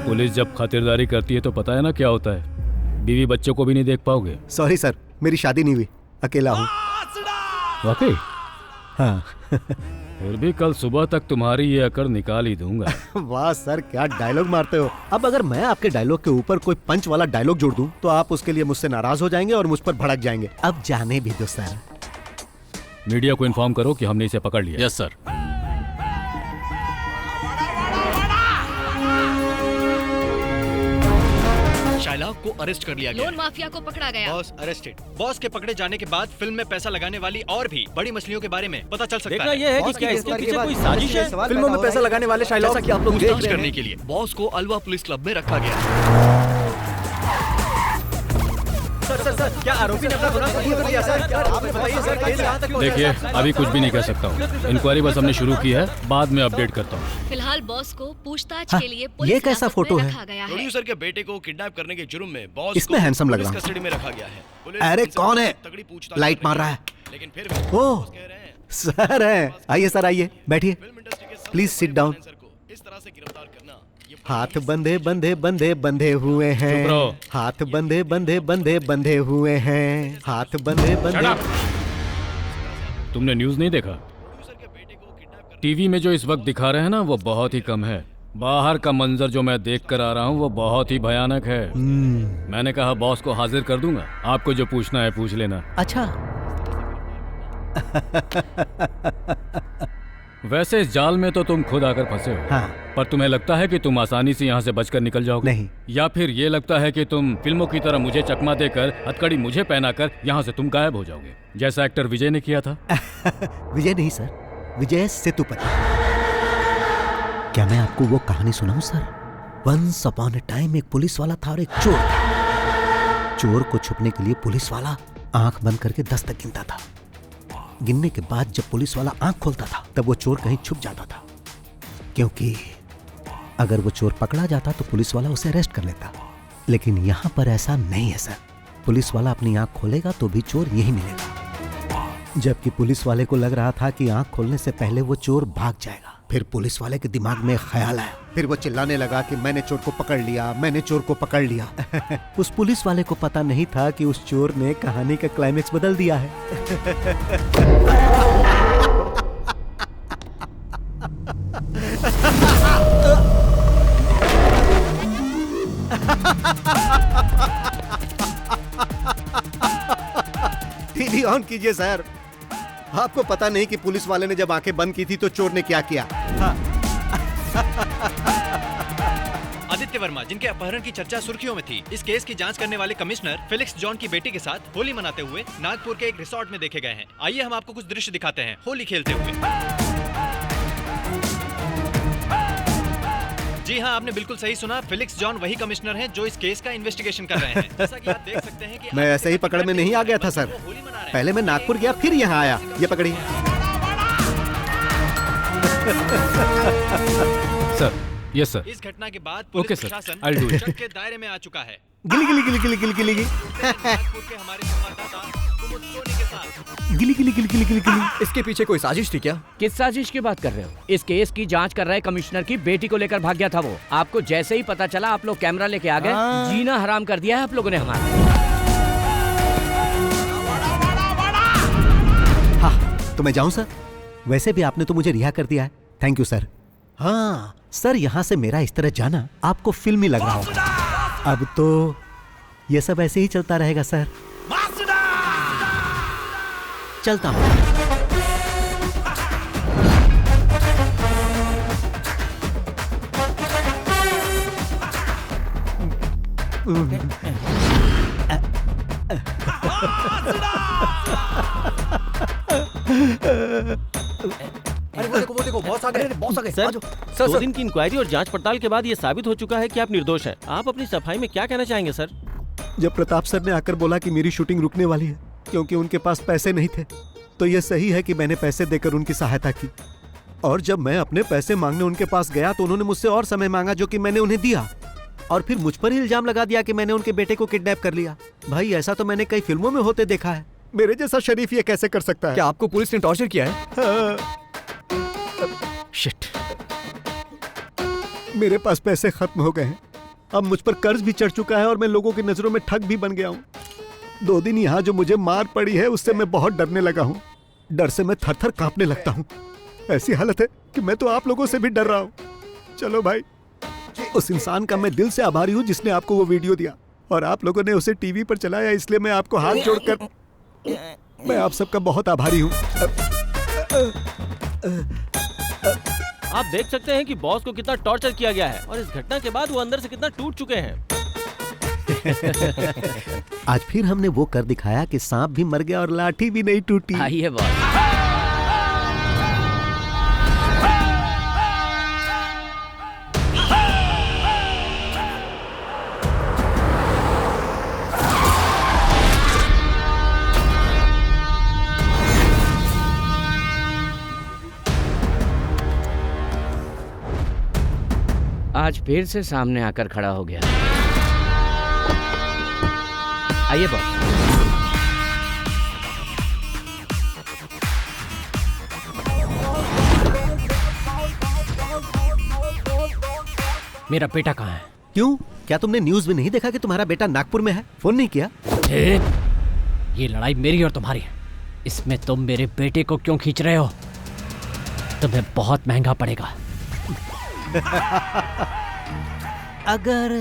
पुलिस जब खातिरदारी करती है तो पता है ना क्या होता है। बीवी बच्चों को भी नहीं देख पाओगे। सॉरी सर, मेरी शादी नहीं हुई, अकेला हूँ। वाकई? हाँ। फिर भी कल सुबह तक तुम्हारी ये अकड़ निकाल ही दूंगा। वाह सर, क्या डायलॉग मारते हो। अब अगर मैं आपके डायलॉग के ऊपर कोई पंच वाला डायलॉग जोड़ दूं तो आप उसके लिए मुझसे नाराज हो जाएंगे और मुझ पर भड़क जाएंगे। अब जाने भी दो सर। मीडिया को इन्फॉर्म करो कि हमने इसे पकड़ लिया। Yes sir. शाइलाव को अरेस्ट कर लिया गया। लोन माफिया को पकड़ा गया। Boss arrested. बॉस के पकड़े जाने के बाद फिल्म में पैसा लगाने वाली और भी बड़ी मछलियों के बारे में पता चल सकता देखना है। ये है कि क्या इसके पीछे कोई साजिश है। फिल्मों में पैसा लगाने वाले शाइलाव जैसा कि आप लोग पूछताछ करने के लिए बॉस को अलवा पुलिस क्लब में रखा गया। सर क्या आरोपी ने अपना गुनाह कबूल कर लिया सर? आपने बताइए सर केस कहाँ तक पहुंचा? देखिए अभी कुछ भी नहीं कह सकता हूँ। इंक्वायरी बस हमने शुरू की है, बाद में अपडेट करता हूँ। फिलहाल बॉस को पूछताछ हाँ, के लिए ये पुलिस कैसा हिरासत फोटो में है? रखा गया है। प्रोड्यूसर के बेटे को किडनैप करने के जुर्म में बॉस इसमें हैंडसम लग रहा हूं। कस्टडी में रखा गया है। पुलिस अरे उनसे कौन है? तगड़ी पूछताछ लाइट कर मार रही रहा है। है। लेकिन फिर भी ओह बॉस कह रहे हैं सर है, आइए सर आइए बैठिए, फिल्म इंडस्ट्री के सबसे प्लीज सिट बड़े डाउन। फाइनेंसर को इस तरह से गिरफ्तार करना ये हाथ बंधे बंधे बंधे बंधे हुए हैं, चुप रहो। हाथ बंधे बंधे बंधे बंधे हुए हैं, हाथ बंधे Shut बंधे। up! तुमने न्यूज़ नहीं देखा? टीवी में जो इस वक्त दिखा रहे हैं ना वो बहुत ही कम है। बाहर का मंजर जो मैं देख कर आ रहा हूँ वो बहुत ही भयानक है। मैंने कहा बॉस को हाजिर कर दूंगा, आपको जो पूछना है पूछ लेना। अच्छा वैसे इस जाल में तो तुम खुद आकर फंसे हो। हाँ। पर तुम्हें लगता है कि तुम आसानी से यहाँ से बचकर निकल जाओगे? नहीं। या फिर ये लगता है कि तुम फिल्मों की तरह मुझे चकमा देकर हथकड़ी मुझे पहनाकर यहाँ से तुम गायब हो जाओगे, जैसा एक्टर विजय ने किया था? विजय नहीं सर, विजय सेतुपति। क्या मैं आपको वो कहानी सुनाऊं sir? Once upon a time एक पुलिस वाला था और एक चोर था। चोर को छुपने के लिए पुलिस वाला आंख बंद करके 10 तक गिनता था। गिनने के बाद जब पुलिस वाला आंख खोलता था तब वो चोर कहीं छुप जाता था, क्योंकि अगर वो चोर पकड़ा जाता तो पुलिस वाला उसे अरेस्ट कर लेता। लेकिन यहां पर ऐसा नहीं है सर, पुलिस वाला अपनी आंख खोलेगा तो भी चोर यही मिलेगा। जबकि पुलिस वाले को लग रहा था कि आंख खोलने से पहले वो चोर भाग जाएगा। फिर पुलिस वाले के दिमाग में ख्याल आया, फिर वो चिल्लाने लगा कि मैंने चोर को पकड़ लिया, मैंने चोर को पकड़ लिया। उस पुलिस वाले को पता नहीं था कि उस चोर ने कहानी का क्लाइमेक्स बदल दिया है। टीवी ऑन कीजिए सर। आपको पता नहीं कि पुलिस वाले ने जब आंखें बंद की थी तो चोर ने क्या किया। आदित्य वर्मा, जिनके अपहरण की चर्चा सुर्खियों में थी, इस केस की जांच करने वाले कमिश्नर फेलिक्स जॉन की बेटी के साथ होली मनाते हुए नागपुर के एक रिसोर्ट में देखे गए हैं। आइए हम आपको कुछ दृश्य दिखाते हैं होली खेलते हुए। जी हाँ, आपने बिल्कुल सही सुना। फेलिक्स जॉन वही कमिश्नर हैं जो इस केस का इन्वेस्टिगेशन कर रहे हैं। जैसा कि आप देख सकते हैं कि मैं ऐसे ही पकड़ में नहीं आ गया था सर, पहले मैं नागपुर गया फिर यहाँ आया। ये पकड़िए सर। Yes sir. इस घटना के बाद ओके पुलिस सर, प्रशासन I'll do it. शक के दायरे में आ चुका है। गिली गिली गिली गिली गिली गिली गिली नागपुर के हमारे संवाददाता कुमुद सोनी के साथ। गिली गिली गिली गिली गिली गिली। इसके पीछे कोई साजिश थी क्या? किस साजिश की बात कर रहे हो? इस केस की जांच कर रहे कमिश्नर की बेटी को लेकर भाग गया था वो। आपको जैसे ही पता चला आप लोग कैमरा लेके आ गए। जीना हराम कर दिया है आप लोगों ने हमारा। हाँ तो मैं जाऊं सर? वैसे भी आपने तो मुझे रिहा कर दिया है, थैंक यू सर। हाँ सर, यहाँ से मेरा इस तरह जाना आपको फिल्मी लग रहा होगा। अब तो ये सब ऐसे ही चलता रहेगा सर। चलता हूँ। अरे वो देखो बॉस आ गए, बॉस आ गए। सर, सर 2 दिन की इंक्वायरी और जांच पड़ताल के बाद ये साबित हो चुका है कि आप निर्दोष हैं। आप अपनी सफाई में क्या कहना चाहेंगे सर? जब प्रताप सर ने आकर बोला कि मेरी शूटिंग रुकने वाली है क्योंकि उनके पास पैसे नहीं थे, तो यह सही है कि मैंने पैसे देकर उनकी सहायता की। और जब मैं अपने पैसे मांगने उनके पास गया तो उन्होंने मुझसे और समय मांगा, जो कि मैंने उन्हें दिया। और फिर मुझ पर ही इल्जाम लगा दिया कि मैंने उनके बेटे को किडनैप कर लिया। भाई ऐसा तो मैंने कई फिल्मों में होते देखा है। मेरे जैसा शरीफ ये कैसे कर सकता है? क्या आपको पुलिस ने टॉर्चर किया है? हाँ। शिट, मेरे पास पैसे खत्म हो गए हैं। अब मुझ पर कर्ज भी चढ़ चुका है और मैं लोगों की नजरों में ठग भी बन गया हूँ। 2 दिन यहाँ जो मुझे मार पड़ी है उससे मैं बहुत डरने लगा हूँ। डर से मैं थर थर कांपने लगता हूँ। ऐसी हालत है कि मैं तो आप लोगों से भी डर रहा हूँ। चलो भाई, उस इंसान का मैं दिल से आभारी हूँ जिसने आपको वो वीडियो दिया और आप लोगों ने उसे टीवी पर चलाया, इसलिए मैं आपको हाथ जोड़कर मैं आप सबका बहुत आभारी हूँ। आप देख सकते हैं कि बॉस को कितना टॉर्चर किया गया है और इस घटना के बाद वो अंदर से कितना टूट चुके हैं। आज फिर हमने वो कर दिखाया कि सांप भी मर गया और लाठी भी नहीं टूटी। आइए बॉस। आज फिर से सामने आकर खड़ा हो गया। आइए बॉस। मेरा बेटा कहाँ है? क्यों, क्या तुमने न्यूज में नहीं देखा कि तुम्हारा बेटा नागपुर में है? फोन नहीं किया? ये लड़ाई मेरी और तुम्हारी है। इसमें तुम मेरे बेटे को क्यों खींच रहे हो? तुम्हें बहुत महंगा पड़ेगा। अगर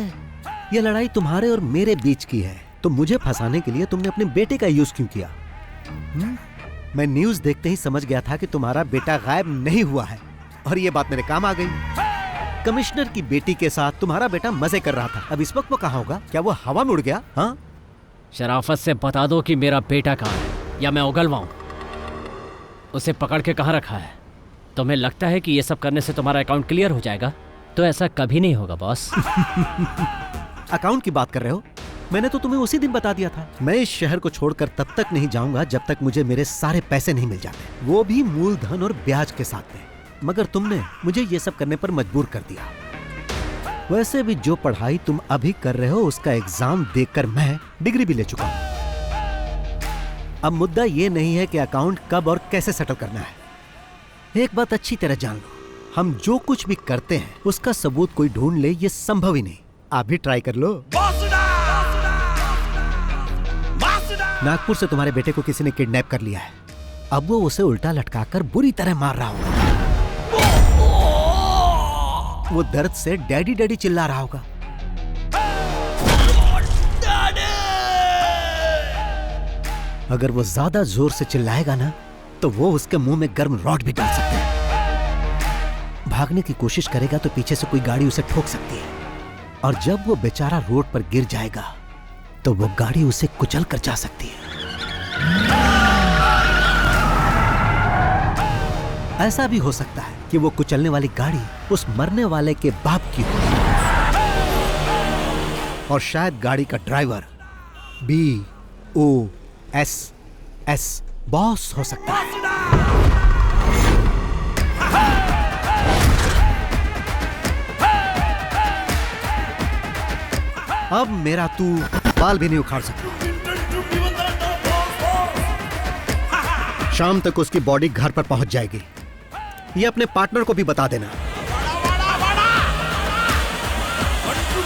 ये लड़ाई तुम्हारे और मेरे बीच की है तो मुझे फंसाने के लिए तुमने अपने बेटे का यूज क्यों किया? मैं न्यूज देखते ही समझ गया था कि तुम्हारा बेटा गायब नहीं हुआ है और ये बात मेरे काम आ गई। कमिश्नर की बेटी के साथ तुम्हारा बेटा मजे कर रहा था। अब इस वक्त वो कहाँ होगा? क्या वो हवा में उड़ गया? हाँ, शराफत से बता दो कि मेरा बेटा कहाँ है या मैं उगलवाऊं। उसे पकड़ के कहाँ रखा है? तुम्हें लगता है कि ये सब करने से तुम्हारा अकाउंट क्लियर हो जाएगा? तो ऐसा कभी नहीं होगा बॉस। अकाउंट की बात कर रहे हो? मैंने तो तुम्हें उसी दिन बता दिया था। मैं इस शहर को छोड़कर तब तक नहीं जाऊंगा जब तक मुझे मेरे सारे पैसे नहीं मिल जाते, वो भी मूलधन और ब्याज के साथ में। मगर तुमने मुझे ये सब करने पर मजबूर कर दिया। वैसे भी जो पढ़ाई तुम अभी कर रहे हो उसका एग्जाम देकर मैं डिग्री भी ले चुका हूं। अब मुद्दा ये नहीं है कि अकाउंट कब और कैसे सेटल करना है। एक बात अच्छी तरह जान लो, हम जो कुछ भी करते हैं उसका सबूत कोई ढूंढ ले ये संभव ही नहीं। आप भी ट्राई कर लो। नागपुर से तुम्हारे बेटे को किसी ने किडनैप कर लिया है। अब वो उसे उल्टा लटकाकर बुरी तरह मार रहा होगा। वो दर्द से डैडी डैडी चिल्ला रहा होगा। अगर वो ज्यादा जोर से चिल्लाएगा ना तो वो उसके मुंह में गर्म रॉड भी डाल सकते हैं। भागने की कोशिश करेगा तो पीछे से कोई गाड़ी उसे ठोक सकती है और जब वो बेचारा रोड पर गिर जाएगा तो वो गाड़ी उसे कुचल कर जा सकती है। ऐसा भी हो सकता है कि वो कुचलने वाली गाड़ी उस मरने वाले के बाप की हो और शायद गाड़ी का ड्राइवर BOSS बॉस हो सकता है। अब मेरा तू बाल भी नहीं उखाड़ सकता। शाम तक उसकी बॉडी घर पर पहुंच जाएगी। ये अपने पार्टनर को भी बता देना।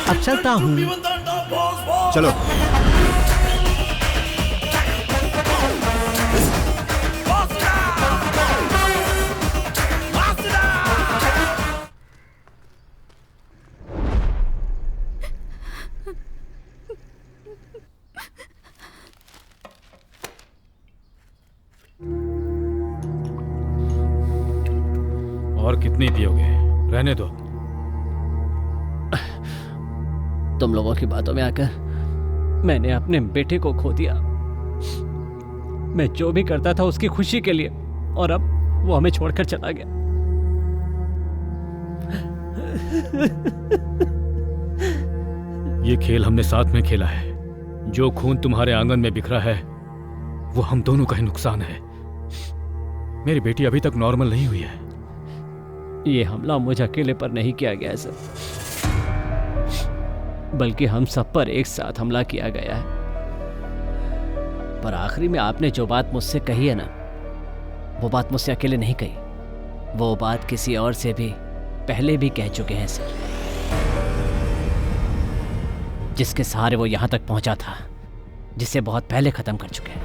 अब चलता हूं। चलो। और कितनी पियोगे? रहने दो। तुम लोगों की बातों में आकर मैंने अपने बेटे को खो दिया। मैं जो भी करता था उसकी खुशी के लिए, और अब वो हमें छोड़कर चला गया। ये खेल हमने साथ में खेला है। जो खून तुम्हारे आंगन में बिखरा है वो हम दोनों का ही नुकसान है। मेरी बेटी अभी तक नॉर्मल नहीं हुई है। ये हमला मुझ अकेले पर नहीं किया गया है सर, बल्कि हम सब पर एक साथ हमला किया गया है। पर आखिरी में आपने जो बात मुझसे कही है ना, वो बात मुझसे अकेले नहीं कही। वो बात किसी और से भी पहले भी कह चुके हैं सर, जिसके सहारे वो यहां तक पहुंचा था, जिसे बहुत पहले खत्म कर चुके हैं।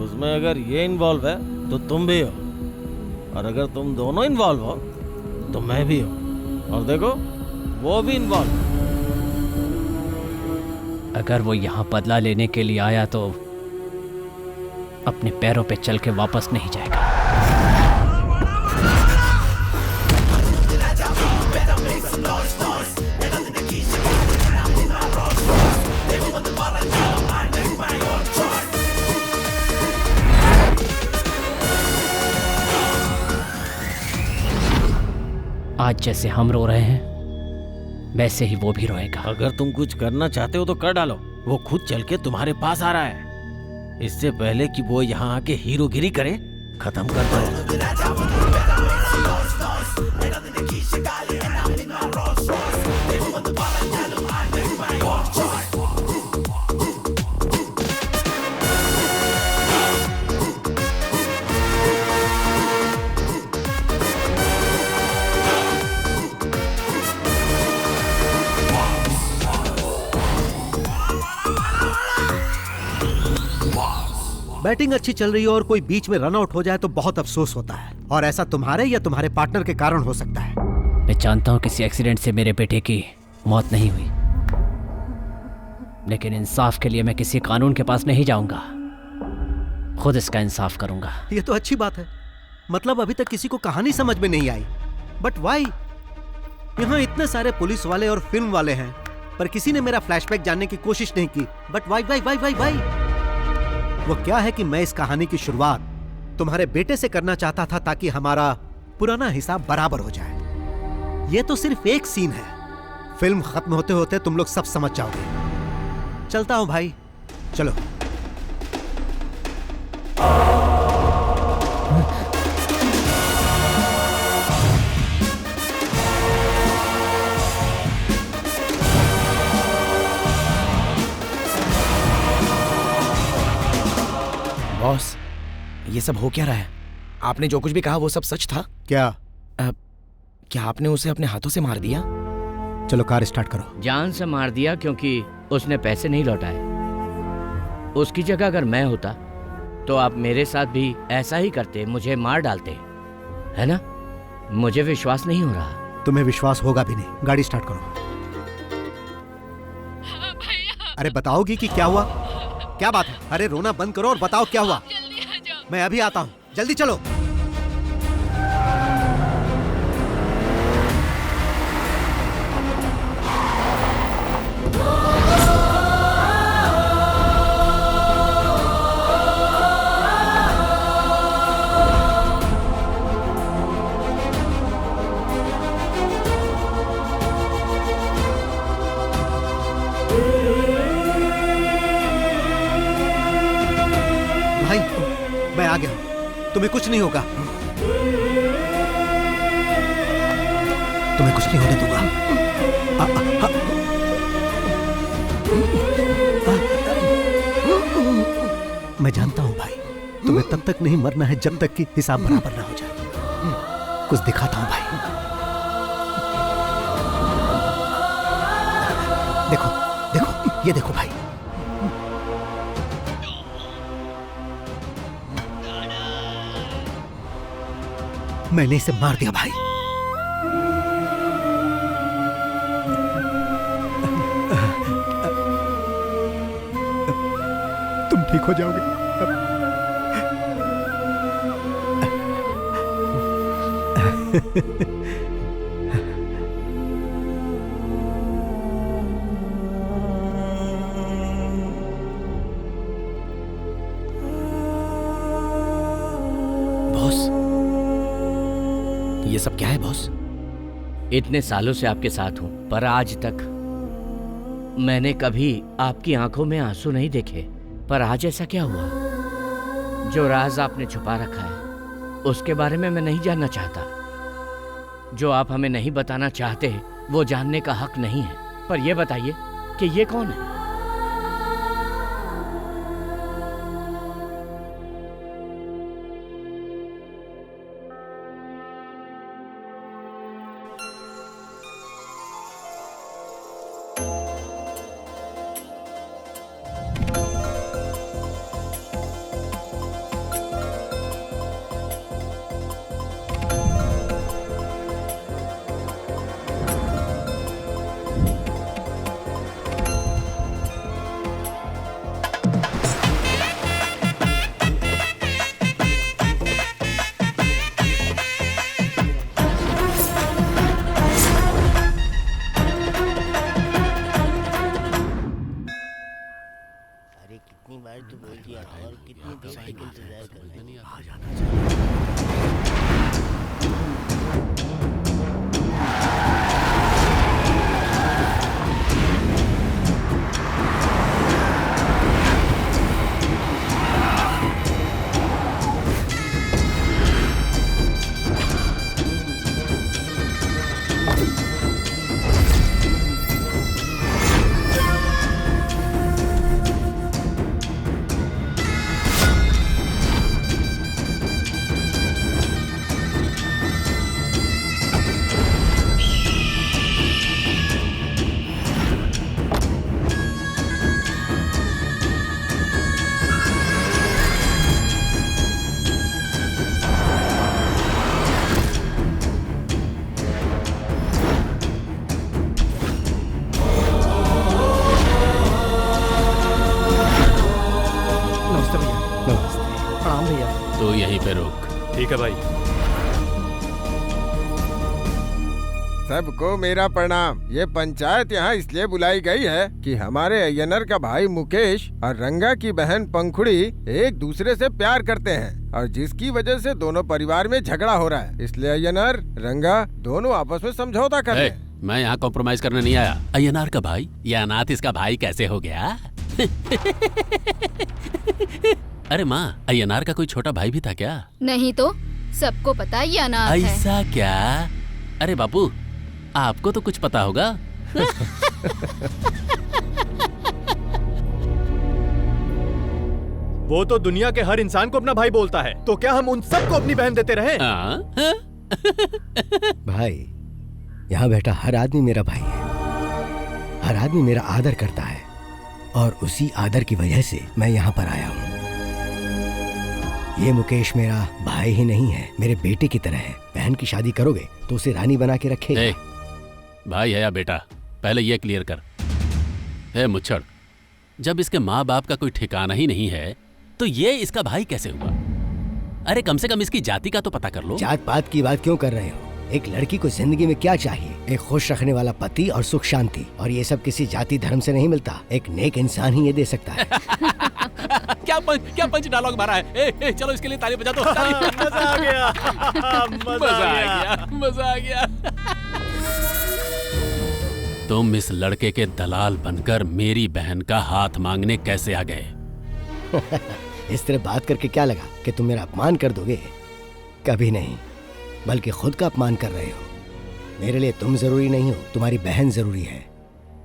उसमें अगर ये इन्वॉल्व है तो तुम भी हो, और अगर तुम दोनों इन्वॉल्व हो तो मैं भी हूं, और देखो वो भी इन्वॉल्व। अगर वो यहां बदला लेने के लिए आया तो अपने पैरों पे चल के वापस नहीं जाएगा। आज जैसे हम रो रहे हैं वैसे ही वो भी रोएगा। अगर तुम कुछ करना चाहते हो तो कर डालो। वो खुद चल के तुम्हारे पास आ रहा है। इससे पहले कि वो यहाँ आके हीरोगिरी करे, खत्म कर दो। बैटिंग अच्छी चल रही हो और कोई बीच में रन आउट हो जाए तो बहुत अफसोस होता है, और ऐसा तुम्हारे या तुम्हारे पार्टनर के कारण हो सकता है। मैं जानता हूँ किसी एक्सीडेंट से मेरे बेटे की मौत नहीं हुई, लेकिन इंसाफ के लिए मैं किसी कानून के पास नहीं जाऊंगा, खुद इसका इंसाफ करूंगा। ये तो अच्छी बात है। मतलब अभी तक किसी को कहानी समझ में नहीं आई, बट वाई? यहाँ इतने सारे पुलिस वाले और फिल्म वाले हैं, पर किसी ने मेरा फ्लैशबैक जानने की कोशिश नहीं की। But why why why why why? वो क्या है कि मैं इस कहानी की शुरुआत तुम्हारे बेटे से करना चाहता था ताकि हमारा पुराना हिसाब बराबर हो जाए। ये तो सिर्फ एक सीन है, फिल्म खत्म होते होते तुम लोग सब समझ जाओगे। चलता हूं भाई, चलो। बॉस, ये सब हो क्या रहा है? आपने जो कुछ भी कहा वो सब सच था? क्या? क्या आपने उसे अपने हाथों से मार दिया? चलो कार स्टार्ट करो। जान से मार दिया क्योंकि उसने पैसे नहीं लौटाए। उसकी जगह अगर मैं होता तो आप मेरे साथ भी ऐसा ही करते, मुझे मार डालते, है ना? मुझे विश्वास नहीं हो रहा। तुम्हें विश्वास होगा भी नहीं। गाड़ी स्टार्ट करो। अरे बताओगी कि क्या हुआ? क्या बात है? अरे रोना बंद करो और बताओ क्या हुआ। मैं अभी आता हूँ, जल्दी चलो। मैं आ गया, तुम्हें कुछ नहीं होगा। तुम्हें कुछ नहीं होने दूंगा। मैं जानता हूं भाई, तुम्हें तब तक नहीं मरना है जब तक कि हिसाब बराबर ना हो जाए। कुछ दिखाता हूं भाई। देखो देखो, ये देखो भाई। मैंने इसे मार दिया भाई। तुम ठीक हो जाओगे। ये सब क्या है बॉस? इतने सालों से आपके साथ हूं, पर आज तक मैंने कभी आपकी आंखों में आंसू नहीं देखे। पर आज ऐसा क्या हुआ? जो राज आपने छुपा रखा है उसके बारे में मैं नहीं जानना चाहता। जो आप हमें नहीं बताना चाहते वो जानने का हक नहीं है। पर यह बताइए कि ये कौन है? प्रणाम भैया। तो यहीं पे रोक। ठीक है भाई। सबको मेरा प्रणाम। ये पंचायत यहाँ इसलिए बुलाई गई है कि हमारे अय्यनर का भाई मुकेश और रंगा की बहन पंखुड़ी एक दूसरे से प्यार करते हैं और जिसकी वजह से दोनों परिवार में झगड़ा हो रहा है। इसलिए अय्यनर रंगा दोनों आपस में समझौता कर रहे हैं। मैं यहाँ कॉम्प्रोमाइज करने नहीं आया। अय्यनार का भाई या अनाथ इसका भाई कैसे हो गया? अरे माँ, अय्यनार का कोई छोटा भाई भी था क्या? नहीं तो सबको पता ये अनाथ है। ऐसा क्या? अरे बापू, आपको तो कुछ पता होगा। वो तो दुनिया के हर इंसान को अपना भाई बोलता है, तो क्या हम उन सबको अपनी बहन देते रहे? भाई, यहाँ बैठा हर आदमी मेरा भाई है। हर आदमी मेरा आदर करता है और उसी आदर की वजह से मैं यहाँ पर आया हूँ। ये मुकेश मेरा भाई ही नहीं है, मेरे बेटे की तरह है। बहन की शादी करोगे तो उसे रानी बना के रखेगा। भाई है या बेटा, पहले ये क्लियर कर। है मुच्छड़, जब इसके माँ बाप का कोई ठिकाना ही नहीं है तो ये इसका भाई कैसे हुआ? अरे कम से कम इसकी जाति का तो पता कर लो। जात पात की बात क्यों कर रहे हो? एक लड़की को जिंदगी में क्या चाहिए? एक खुश रखने वाला पति और सुख शांति, और ये सब किसी जाति धर्म से नहीं मिलता। एक नेक इंसान ही ये दे सकता है। क्या पंच डायलॉग मारा है। चलो इसके लिए ताली बजा दो। मजा आ गया। मजा आ गया। तुम इस लड़के के दलाल बनकर मेरी बहन का हाथ मांगने कैसे आ गए? इस तरह बात करके क्या लगा कि तुम मेरा अपमान कर दोगे? कभी नहीं, बल्कि खुद का अपमान कर रहे हो। मेरे लिए तुम जरूरी नहीं हो, तुम्हारी बहन जरूरी है।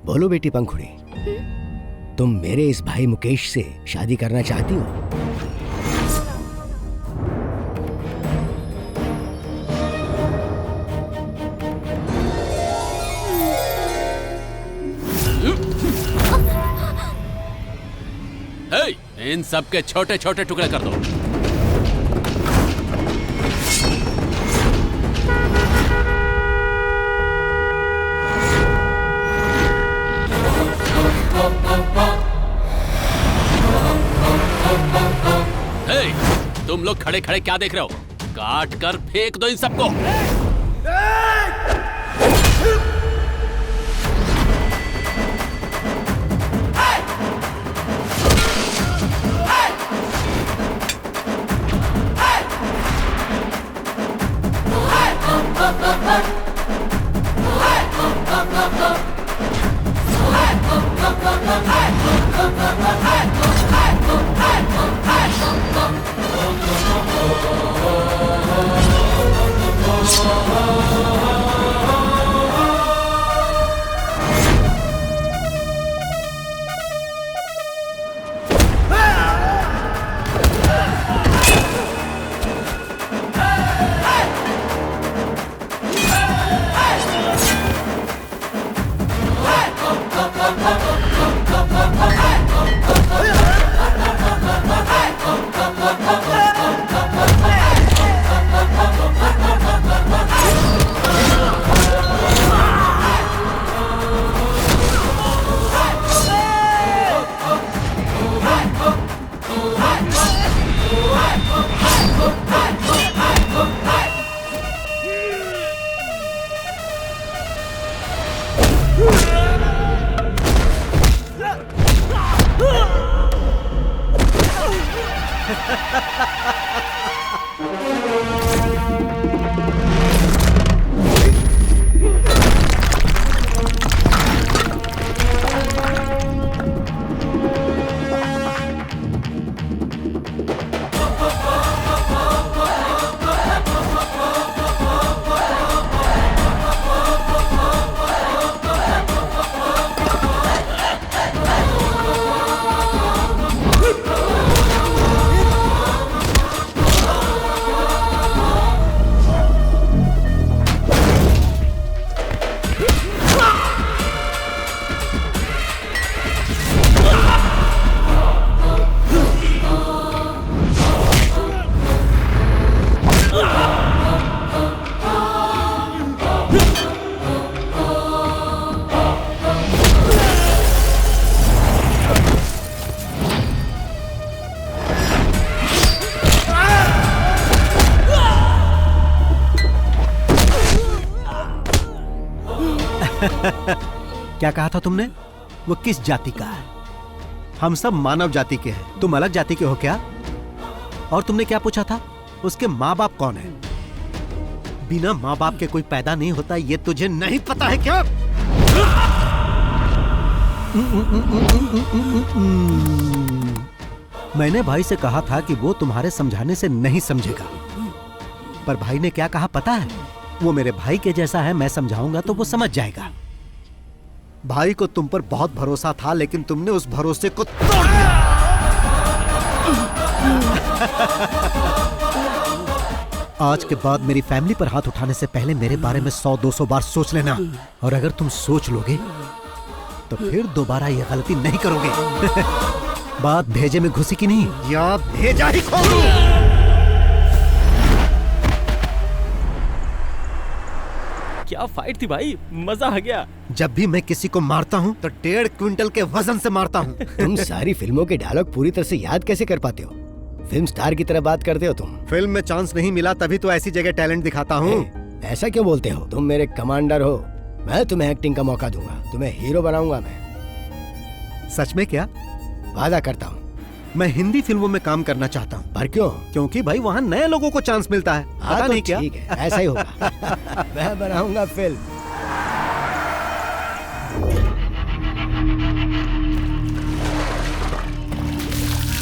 बोलो बेटी पंखुड़ी, तुम मेरे इस भाई मुकेश से शादी करना चाहती हो? इन सब के छोटे छोटे टुकड़े कर दो। तुम लोग खड़े खड़े क्या देख रहे हो? काट कर फेंक दो इन सबको। क्या कहा था तुमने? वो किस जाति का है? हम सब मानव जाति के हैं। तुम अलग जाति के हो क्या? और तुमने क्या पूछा था? उसके माँ बाप कौन है? बिना माँ बाप के कोई पैदा नहीं होता, ये तुझे नहीं पता है क्या? मैंने भाई से कहा था कि वो तुम्हारे समझाने से नहीं समझेगा, पर भाई ने क्या कहा पता है? वो मेरे भाई के जैसा है, मैं समझाऊंगा तो वो समझ जाएगा। भाई को तुम पर बहुत भरोसा था, लेकिन तुमने उस भरोसे को तोड़ दिया। आज के बाद मेरी फैमिली पर हाथ उठाने से पहले मेरे बारे में 100-200 बार सोच लेना, और अगर तुम सोच लोगे तो फिर दोबारा ये गलती नहीं करोगे। बात भेजे में घुसी की नहीं, या भेजा ही खोलूं। क्या फाइट थी भाई, मजा आ गया। जब भी मैं किसी को मारता हूँ तो 1.5 क्विंटल के वजन से मारता हूँ। तुम सारी फिल्मों के डायलॉग पूरी तरह से याद कैसे कर पाते हो? फिल्म स्टार की तरह बात करते हो तुम। फिल्म में चांस नहीं मिला तभी तो ऐसी जगह टैलेंट दिखाता हूँ। ऐसा क्यों बोलते हो? तुम मेरे कमांडर हो, मैं तुम्हें एक्टिंग का मौका दूंगा, तुम्हें हीरो बनाऊंगा मैं। सच में क्या? वादा करता हूँ। मैं हिंदी फिल्मों में काम करना चाहता हूँ। पर क्यों? क्योंकि भाई वहाँ नए लोगों को चांस मिलता है। पता नहीं क्या? ठीक है, ऐसा ही होगा। मैं बनाऊंगा फिल्म।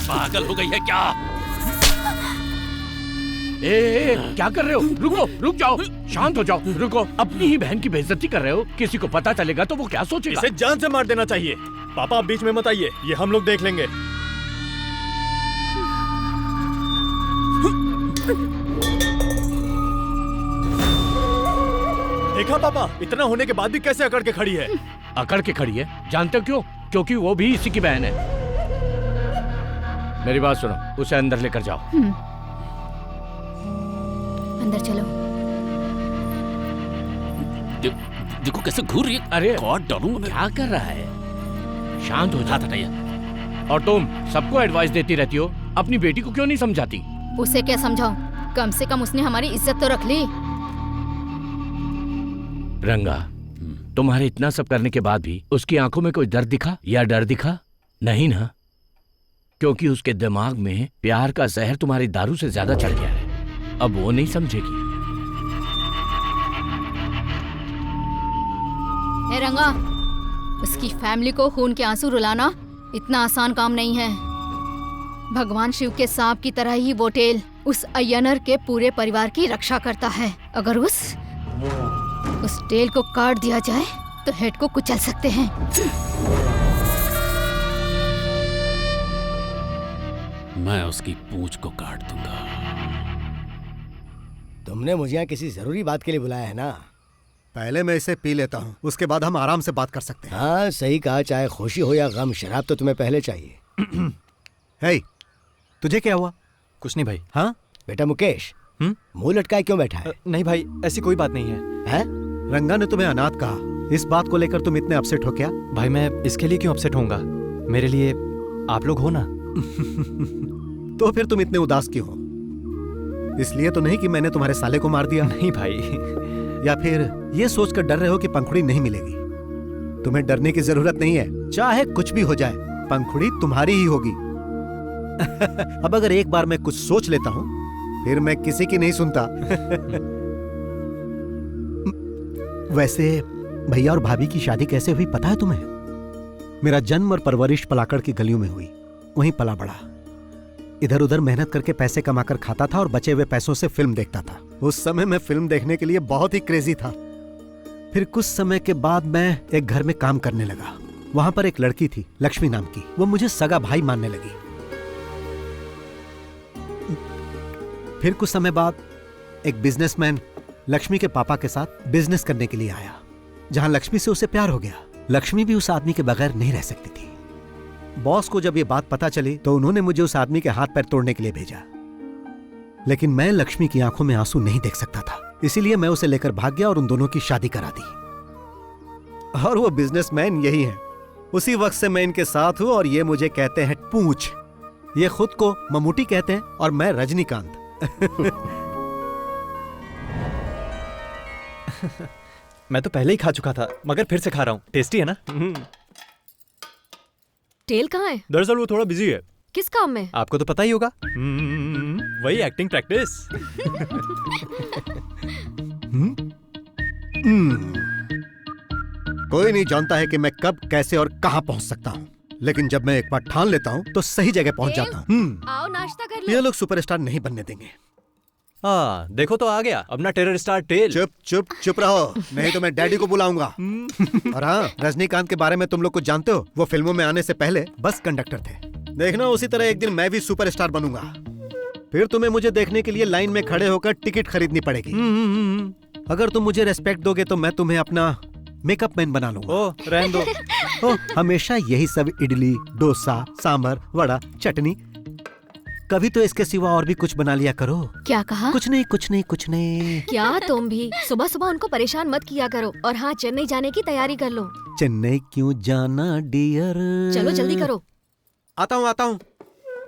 पागल हो गई है क्या? ए, क्या कर रहे हो? रुको, रुक जाओ, शांत हो जाओ, रुको। अपनी ही बहन की बेइज्जती कर रहे हो। किसी को पता चलेगा तो वो क्या सोचेगा? इसे जान से मार देना चाहिए। पापा आप बीच में मत आइए, ये हम लोग देख लेंगे। देखा पापा, इतना होने के बाद भी कैसे अकड़ के खड़ी है। अकड़ के खड़ी है? जानते हो क्यों? क्योंकि वो भी इसी की बहन है। मेरी बात सुनो, उसे अंदर लेकर जाओ। अंदर चलो। देखो कैसे घूर रही है। अरे कॉट डालूंगा। क्या कर रहा है? शांत हो जाता है। और तुम सबको एडवाइस देती रहती हो, अपनी बेटी को क्यों नहीं समझाती? उसे क्या समझाऊं? कम से कम उसने हमारी इज्जत तो रख ली। रंगा, तुम्हारे इतना सब करने के बाद भी उसकी आंखों में कोई दर्द दिखा या डर दिखा? नहीं ना, क्योंकि उसके दिमाग में प्यार का जहर तुम्हारी दारू से ज्यादा चढ़ गया है। अब वो नहीं समझेगी। ए रंगा, उसकी फैमिली को खून के आंसू रुलाना इतना आसान काम नहीं है। भगवान शिव के सांप की तरह ही वो टेल उस अय्यनर के पूरे परिवार की रक्षा करता है। अगर उस टेल को काट दिया जाए तो हेड को कुचल सकते हैं। मैं उसकी पूंछ को काट दूंगा। तुमने मुझे यहाँ किसी जरूरी बात के लिए बुलाया है ना? पहले मैं इसे पी लेता हूँ, उसके बाद हम आराम से बात कर सकते हैं। हाँ सही कहा, चाहे खुशी हो या गम, शराब तो तुम्हें पहले चाहिए। हे, तुझे क्या हुआ? कुछ नहीं भाई। हाँ बेटा मुकेश, मुंह लटकाए क्यों बैठा है? नहीं भाई, ऐसी कोई बात नहीं है। रंगा ने तुम्हें अनाथ कहा, इस बात को लेकर तुम इतने अपसेट हो क्या? भाई मैं इसके लिए क्यों अपसेट होऊंगा? मेरे लिए आप लोग हो ना। तो फिर तुम इतने उदास क्यों हो? इसलिए तो नहीं कि मैंने तुम्हारे साले को मार दिया? नहीं भाई। या फिर ये सोचकर डर रहे हो कि पंखुड़ी नहीं मिलेगी? तुम्हें डरने की जरूरत नहीं है, चाहे कुछ भी हो जाए, पंखुड़ी तुम्हारी ही होगी। अब अगर एक बार मैं कुछ सोच लेता हूं, फिर मैं किसी की नहीं सुनता। वैसे भैया और भाभी की शादी कैसे हुई पता है तुम्हें? मेरा जन्म और परवरिश पलाकड़ की गलियों में हुई, वहीं पला बड़ा। इधर उधर मेहनत करके पैसे कमाकर खाता था और बचे हुए पैसों से फिल्म देखता था। उस समय मैं फिल्म देखने के लिए बहुत ही क्रेजी था। फिर कुछ समय के बाद मैं एक घर में काम करने लगा। वहां पर एक लड़की थी, लक्ष्मी नाम की। वो मुझे सगा भाई मानने लगी। फिर कुछ समय बाद एक बिजनेसमैन लक्ष्मी के पापा के साथ बिजनेस करने के लिए आया, जहां लक्ष्मी से उसे प्यार हो गया। लक्ष्मी भी उस आदमी के बगैर नहीं रह सकती थी। बॉस को जब ये बात पता चली तो उन्होंने मुझे उस आदमी के हाथ पैर तोड़ने के लिए भेजा, लेकिन मैं लक्ष्मी की आंखों में आंसू नहीं देख सकता था, इसीलिए मैं उसे लेकर भाग गया और उन दोनों की शादी करा दी। और वो बिजनेसमैन यही है। उसी वक्त से मैं इनके साथ हूं और ये मुझे कहते हैं पूंछ। ये खुद को ममूटी कहते हैं और मैं रजनीकांत। मैं तो पहले ही खा चुका था, मगर फिर से खा रहा हूँ। टेस्टी है ना? टेल कहाँ है? दरअसल वो थोड़ा बिजी है। किस काम में? आपको तो पता ही होगा। वही एक्टिंग प्रैक्टिस। कोई नहीं जानता है कि मैं कब, कैसे और कहां पहुंच सकता हूं, लेकिन जब मैं एक बार ठान लेता हूं तो सही जगह पहुंच जाता हूं। आओ नाश्ता कर लो। ये लोग सुपरस्टार नहीं बनने देंगे। हाँ, देखो तो आ गया अपना टेरर स्टार टेल। चुप चुप चुप रहो, नहीं तो मैं डैडी को बुलाऊंगा। और हाँ, रजनीकांत के बारे में तुम लोग कुछ जानते हो? वो फिल्मों में आने से पहले बस कंडक्टर थे। देखना उसी तरह एक दिन मैं भी सुपरस्टार बनूंगा। फिर तुम्हें मुझे देखने के लिए लाइन में खड़े होकर टिकट खरीदनी पड़ेगी। अगर तुम मुझे रेस्पेक्ट दोगे तो मैं तुम्हें अपना मेकअप मैन बना लूंगा। ओ, रहने दो। ओ, हमेशा यही सब इडली, डोसा, सांभर, वड़ा, चटनी। कभी तो इसके सिवा और भी कुछ बना लिया करो। क्या कहा? कुछ नहीं कुछ नहीं कुछ नहीं। क्या तुम भी सुबह सुबह उनको परेशान मत किया करो। और हाँ, चेन्नई जाने की तैयारी कर लो। चेन्नई क्यों जाना डियर? चलो जल्दी करो। आता हूँ।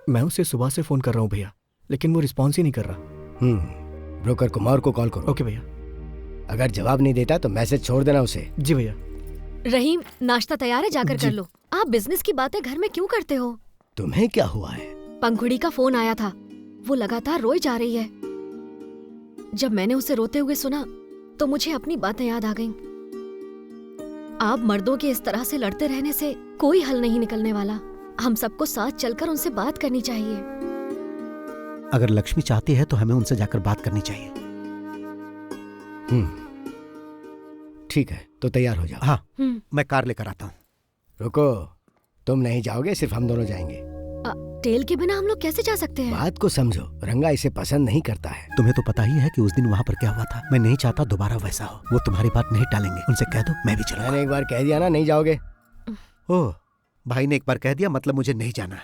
मैं उसे सुबह से फोन कर रहा हूँ भैया, लेकिन वो रिस्पॉन्स ही नहीं कर रहा। ब्रोकर कुमार को कॉल करो। ओके भैया। अगर जवाब नहीं देता तो मैसेज छोड़ देना उसे। जी भैया। रहीम, नाश्ता तैयार है, जाकर कर लो। आप बिजनेस की बातें घर में क्यों करते हो? तुम्हें क्या हुआ है? पंखुड़ी का फोन आया था, वो लगातार रोई जा रही है। जब मैंने उसे रोते हुए सुना तो मुझे अपनी बातें याद आ गईं। आप मर्दों के इस तरह से लड़ते रहने से कोई हल नहीं निकलने वाला। हम सबको साथ चलकर उनसे बात करनी चाहिए। अगर लक्ष्मी चाहती है तो हमें उनसे जाकर बात करनी चाहिए। ठीक है, तो तैयार हो जाओ। हाँ, मैं कार लेकर आता हूँ। रुको, तुम नहीं जाओगे, सिर्फ हम दोनों जाएंगे। टेल के बिना हम लोग कैसे जा सकते हैं? बात को समझो, रंगा इसे पसंद नहीं करता है। तुम्हें तो पता ही है कि उस दिन वहाँ पर क्या हुआ था। मैं नहीं चाहता दोबारा वैसा हो। वो तुम्हारी बात नहीं टालेंगे, उनसे कह दो मैं भी चलूंगा। मैंने एक बार कह दिया ना, नहीं जाओगे। ओह, भाई ने एक बार कह दिया मतलब मुझे नहीं जाना है।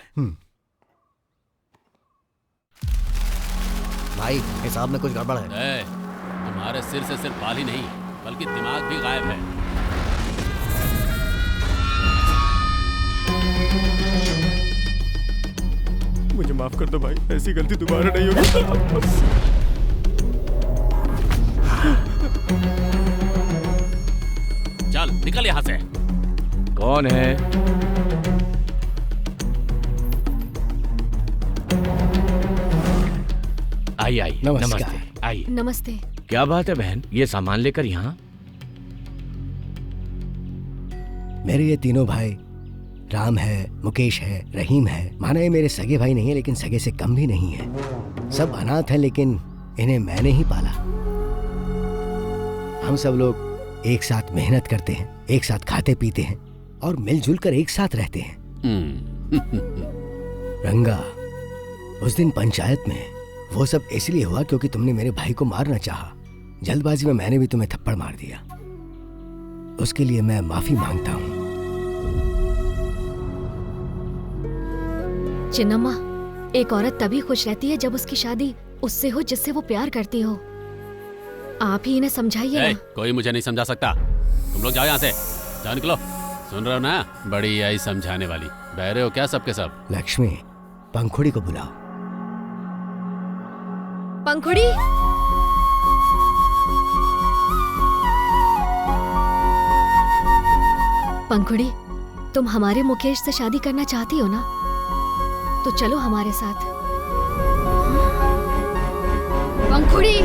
भाई, हिसाब में कुछ गड़बड़ है। तुम्हारे सिर से सिर्फ बाल ही नहीं बल्कि दिमाग भी गायब है। मुझे माफ कर दो भाई, ऐसी गलती दोबारा नहीं होगी। चल निकल यहाँ से। कौन है? आई नमस्ते। आई। नमस्ते। क्या बात है बहन, ये सामान लेकर यहाँ? मेरे ये तीनों भाई, राम है, मुकेश है, रहीम है। माना ये मेरे सगे भाई नहीं है, लेकिन सगे से कम भी नहीं है। सब अनाथ हैं, लेकिन इन्हें मैंने ही पाला। हम सब लोग एक साथ मेहनत करते हैं, एक साथ खाते पीते हैं और मिलजुल कर एक साथ रहते हैं। रंगा, उस दिन पंचायत में वो सब इसलिए हुआ क्योंकि तुमने मेरे भाई को मारना चाहा। जल्दबाजी में मैंने भी तुम्हें थप्पड़ मार दिया। उसके लिए मैं माफी मांगता हूँ। चिन्नम्मा, एक औरत तभी खुश रहती है जब उसकी शादी उससे हो जिससे वो प्यार करती हो। आप ही इन्हें समझाइए ना। कोई मुझे नहीं समझा सकता। तुम लोग जाओ यहाँ से, जाओ निकलो। सुन रहे हो ना, बड़ी आई समझाने वाली। बहरे हो क्या सबके सब? लक्ष्मी, पंखुड़ी को बुलाओ। पंखुड़ी, पंखुड़ी, तुम हमारे मुकेश से शादी करना चाहती हो ना? तो चलो हमारे साथ। पंखुड़ी,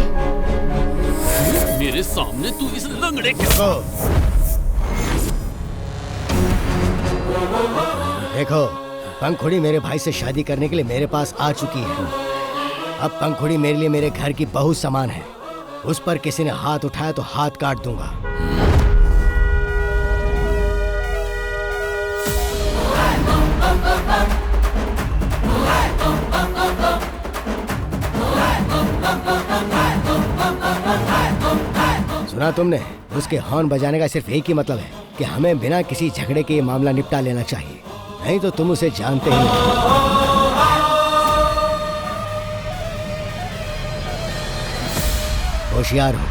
मेरे सामने तू इस लंगड़े के देखो, पंखुड़ी मेरे भाई से शादी करने के लिए मेरे पास आ चुकी है। अब पंखुड़ी मेरे लिए मेरे घर की बहू समान है। उस पर किसी ने हाथ उठाया तो हाथ काट दूंगा। सुना तुमने? उसके हॉर्न बजाने का सिर्फ एक ही मतलब है कि हमें बिना किसी झगड़े के ये मामला निपटा लेना चाहिए, नहीं तो तुम उसे जानते ही नहीं। होशियार हो।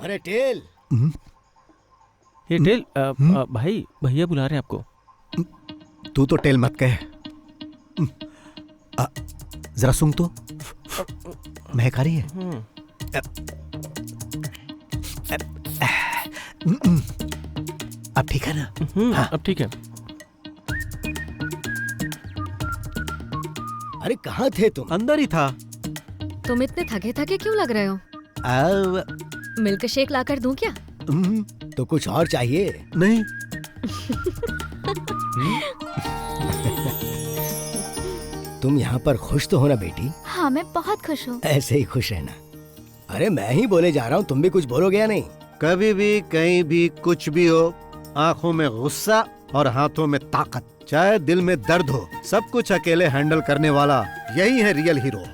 अरे टेल, ये टेल, भाई भैया बुला रहे हैं आपको। तू तो टेल मत कह। जरा सुन तो, महक आ रही है। अब ठीक है ना? हाँ, अब ठीक है। अरे कहाँ थे तुम? अंदर ही था। तुम इतने थके थके क्यों लग रहे हो? मिल्क शेक लाकर दूं क्या? तो कुछ और चाहिए? नहीं। तुम यहाँ पर खुश तो हो ना बेटी? हाँ, मैं बहुत खुश हूँ। ऐसे ही खुश रहना। अरे मैं ही बोले जा रहा हूँ, तुम भी कुछ बोलोगे या नहीं? कभी भी कहीं भी कुछ भी हो, आंखों में गुस्सा और हाथों में ताकत, चाहे दिल में दर्द हो, सब कुछ अकेले हैंडल करने वाला यही है रियल हीरो।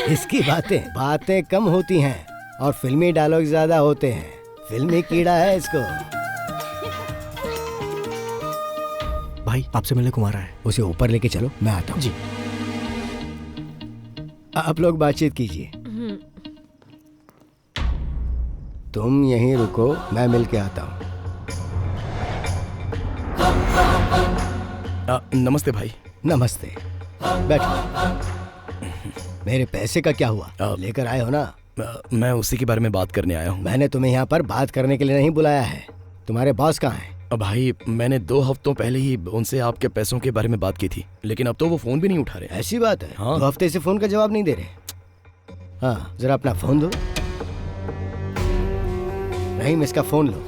इसकी बातें कम होती हैं और फिल्मी डायलॉग ज्यादा होते हैं। फिल्मी कीड़ा है इसको। भाई आपसे मिलने को आ रहा है। उसे ऊपर लेके चलो, मैं आता हूँ। जी। आप लोग बातचीत कीजिए। तुम यहीं रुको, मैं मिल के आता हूँ। नमस्ते भाई। नमस्ते, बैठो। मेरे पैसे का क्या हुआ? लेकर आए हो ना? मैं उसी के बारे में बात करने आया हूँ। मैंने तुम्हें यहाँ पर बात करने के लिए नहीं बुलाया है। तुम्हारे बॉस कहाँ हैं? भाई मैंने 2 हफ्तों पहले ही उनसे आपके पैसों के बारे में बात की थी, लेकिन अब तो वो फोन भी नहीं उठा रहे। ऐसी बात है? हाँ। 2 हफ्ते से फोन का जवाब नहीं दे रहे। हाँ, जरा अपना फोन दो। नहीं, इसका फोन लो।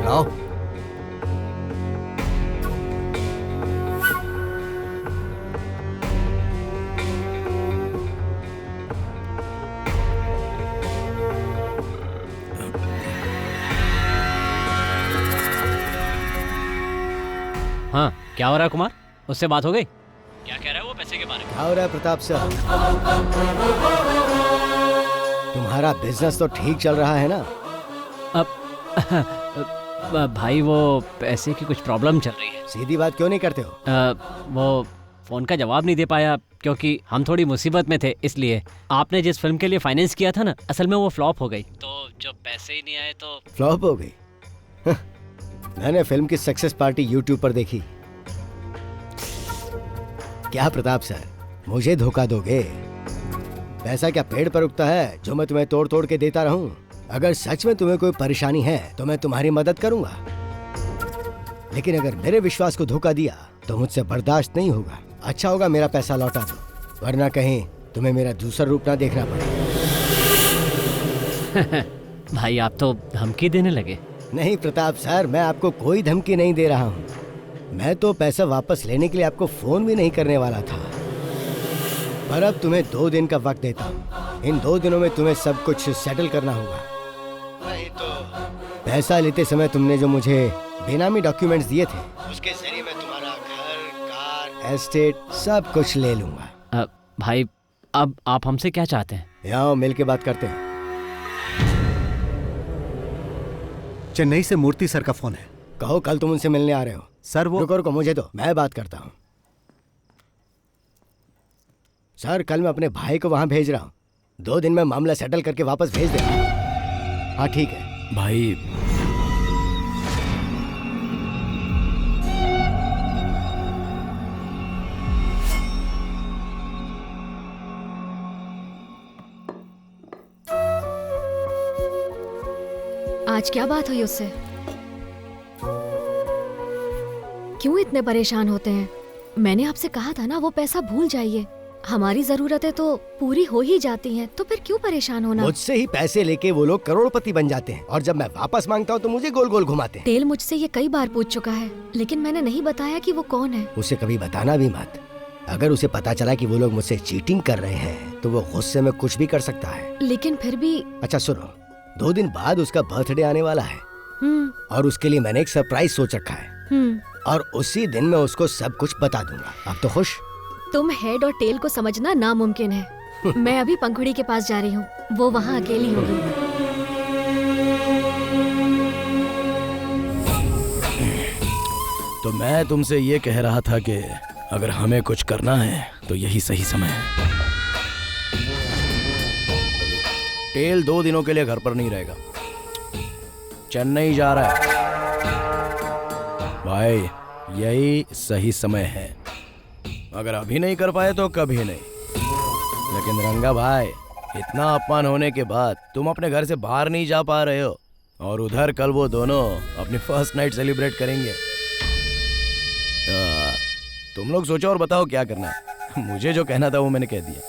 लाओ। हाँ, क्या हो रहा है कुमार? उससे बात हो गई? क्या कह रहा है वो पैसे के बारे में? क्या हो रहा है प्रताप सर? तुम्हारा बिजनेस तो ठीक चल रहा है ना? अब भाई वो पैसे की कुछ प्रॉब्लम चल रही है। सीधी बात क्यों नहीं करते हो? वो फोन का जवाब नहीं दे पाया क्योंकि हम थोड़ी मुसीबत में थे, इसलिए। आपने जिस फिल्म के लिए फाइनेंस किया था ना, असल में वो फ्लॉप हो गई, तो जब पैसे ही नहीं आए तो फ्लॉप हो गई? मैंने फिल्म की सक्सेस पार्टी यूट्यूब पर देखी। क्या प्रताप सर, मुझे धोखा दोगे? पैसा क्या पेड़ पर उगता है जो मैं तुम्हें तोड़ तोड़ के देता रहूं? अगर सच में तुम्हें कोई परेशानी है तो मैं तुम्हारी मदद करूंगा, लेकिन अगर मेरे विश्वास को धोखा दिया तो मुझसे बर्दाश्त नहीं होगा। अच्छा होगा मेरा पैसा लौटा दो, वरना कहीं तुम्हें मेरा दूसरा रूप ना देखना पड़े। भाई आप तो धमकी देने लगे। नहीं प्रताप सर, मैं आपको कोई धमकी नहीं दे रहा हूँ। मैं तो पैसा वापस लेने के लिए आपको फोन भी नहीं करने वाला था, पर अब तुम्हें 2 दिन का वक्त देता हूँ। इन 2 दिनों में तुम्हें सब कुछ सेटल करना होगा, नहीं तो पैसा लेते समय तुमने जो मुझे बेनामी डॉक्यूमेंट्स दिए थे, उसके जरिए मैं तुम्हारा घर, कार, एस्टेट सब कुछ ले लूंगा। भाई अब आप हमसे क्या चाहते हैं? यहाँ मिल के बात करते हैं। चेन्नई से मूर्ति सर का फोन है। कहो कल तुम उनसे मिलने आ रहे हो। सर वो रुको मुझे तो, मैं बात करता हूँ। सर कल मैं अपने भाई को वहां भेज रहा हूँ, 2 दिन में मामला सेटल करके वापस भेज देगा। हाँ ठीक है भाई। आज क्या बात हुई उससे? क्यों इतने परेशान होते हैं? मैंने आपसे कहा था ना वो पैसा भूल जाइए। हमारी जरूरतें तो पूरी हो ही जाती हैं, तो फिर क्यों परेशान होना? मुझसे ही पैसे लेके वो लोग करोड़पति बन जाते हैं और जब मैं वापस मांगता हूँ तो मुझे गोल गोल घुमाते हैं। तेल मुझसे ये कई बार पूछ चुका है, लेकिन मैंने नहीं बताया कि वो कौन है। उसे कभी बताना भी मत। अगर उसे पता चला कि वो लोग मुझसे चीटिंग कर रहे हैं तो वो गुस्से में कुछ भी कर सकता है। लेकिन फिर भी। अच्छा सुनो, 2 दिन बाद उसका बर्थडे आने वाला है और उसके लिए मैंने एक सरप्राइज सोच रखा है और उसी दिन मैं उसको सब कुछ बता दूंगा। अब तो खुश? तुम हेड और टेल को समझना नामुमकिन है। मैं अभी पंखुड़ी के पास जा रही हूँ, वो वहाँ अकेली होगी। तो मैं तुमसे ये कह रहा था कि अगर हमें कुछ करना है तो यही सही समय है। टेल 2 दिनों के लिए घर पर नहीं रहेगा, चेन्नई जा रहा है। भाई यही सही समय है, अगर अभी नहीं कर पाए तो कभी नहीं। लेकिन रंगा भाई, इतना अपमान होने के बाद तुम अपने घर से बाहर नहीं जा पा रहे हो, और उधर कल वो दोनों अपनी फर्स्ट नाइट सेलिब्रेट करेंगे। तुम लोग सोचो और बताओ क्या करना है। मुझे जो कहना था वो मैंने कह दिया।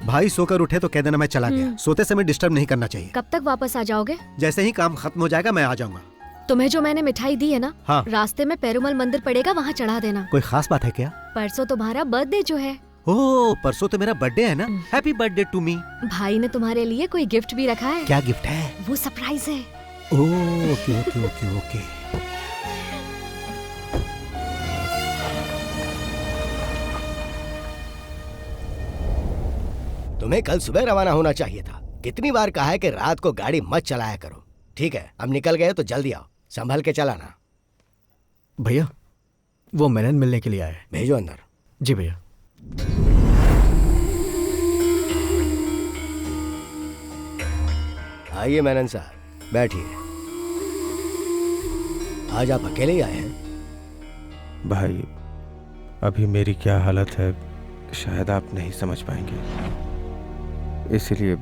भाई सोकर उठे तो कह देना मैं चला गया। सोते समय डिस्टर्ब नहीं करना चाहिए। कब तक वापस आ जाओगे? जैसे ही काम खत्म हो जाएगा मैं आ जाऊंगा। तुम्हें जो मैंने मिठाई दी है ना, हाँ। रास्ते में पेरुमल मंदिर पड़ेगा, वहाँ चढ़ा देना। कोई खास बात है क्या? परसों तुम्हारा बर्थडे जो है। ओह, परसों तो मेरा बर्थडे है ना। Happy birthday to me. भाई ने तुम्हारे लिए कोई गिफ्ट भी रखा है। क्या गिफ्ट है? वो सरप्राइज है। ओह, ओके ओके ओके ओके। तुम्हें कल सुबह रवाना होना चाहिए था। कितनी बार कहा है कि रात को गाड़ी मत चलाया करो। ठीक है, अब निकल गए तो जल्दी आओ, संभल के चलाना। भैया वो मेनन मिलने के लिए आए। भेजो अंदर। जी भैया। आइए मेनन साहब, बैठिए। आज आप अकेले ही आए हैं? भाई अभी मेरी क्या हालत है शायद आप नहीं समझ पाएंगे, इसलिए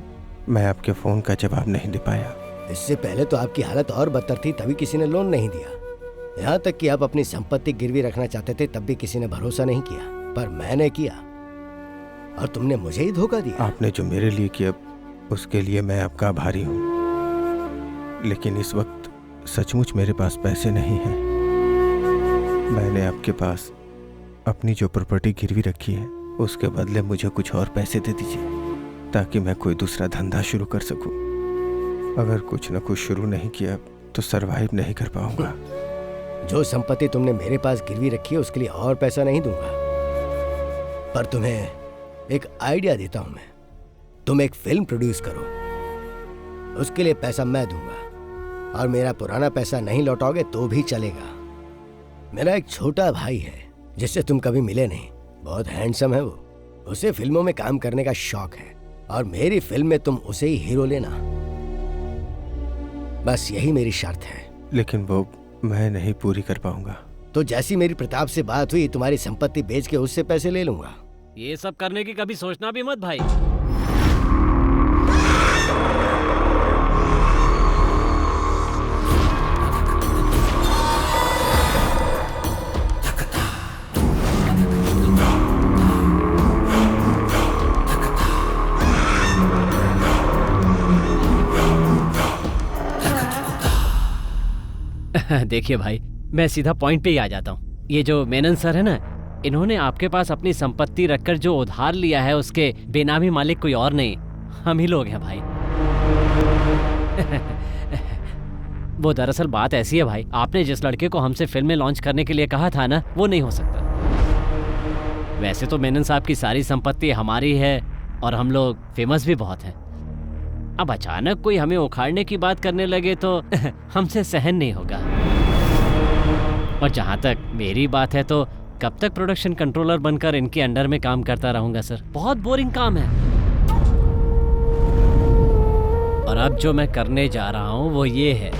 मैं आपके फ़ोन का जवाब नहीं दे पाया। इससे पहले तो आपकी हालत और बदतर थी, तभी किसी ने लोन नहीं दिया। यहाँ तक कि आप अपनी संपत्ति गिरवी रखना चाहते थे, तब भी किसी ने भरोसा नहीं किया, पर मैंने किया और तुमने मुझे ही धोखा दिया। आपने जो मेरे लिए किया उसके लिए मैं आपका आभारी हूँ, लेकिन इस वक्त सचमुच मेरे पास पैसे नहीं हैं। मैंने आपके पास अपनी जो प्रॉपर्टी गिरवी रखी है उसके बदले मुझे कुछ और पैसे दे दीजिए, ताकि मैं कोई दूसरा धंधा शुरू कर सकूं। अगर कुछ न कुछ शुरू नहीं किया तो सरवाइव नहीं कर पाऊंगा। जो संपत्ति तुमने मेरे पास गिरवी रखी है उसके लिए और पैसा नहीं दूंगा, पर तुम्हें एक आइडिया देता हूं मैं। तुम एक फिल्म प्रोड्यूस करो, उसके लिए पैसा मैं दूंगा, और मेरा पुराना पैसा नहीं लौटाओगे तो भी चलेगा। मेरा एक छोटा भाई है जिससे तुम कभी मिले नहीं, बहुत हैंडसम है वो। उसे फिल्मों में काम करने का शौक है, और मेरी फिल्म में तुम उसे ही हीरो लेना। बस यही मेरी शर्त है। लेकिन वो मैं नहीं पूरी कर पाऊंगा। तो जैसी मेरी प्रताप से बात हुई, तुम्हारी संपत्ति बेच के उससे पैसे ले लूंगा। ये सब करने की कभी सोचना भी मत भाई। देखिए भाई, मैं सीधा पॉइंट पे ही आ जाता हूँ। ये जो मेनन सर है ना, इन्होंने आपके पास अपनी संपत्ति रखकर जो उधार लिया है उसके बेनामी मालिक कोई और नहीं, हम ही लोग हैं भाई। वो दरअसल बात ऐसी है भाई, आपने जिस लड़के को हमसे फिल्में लॉन्च करने के लिए कहा था ना, वो नहीं हो सकता। वैसे तो मेनन साहब की सारी संपत्ति हमारी है और हम लोग फेमस भी बहुत हैं। अब अचानक कोई हमें उखाड़ने की बात करने लगे तो हमसे सहन नहीं होगा। और जहाँ तक मेरी बात है तो कब तक प्रोडक्शन कंट्रोलर बनकर इनके अंडर में काम करता रहूंगा सर, बहुत बोरिंग काम है। और अब जो मैं करने जा रहा हूँ वो ये है,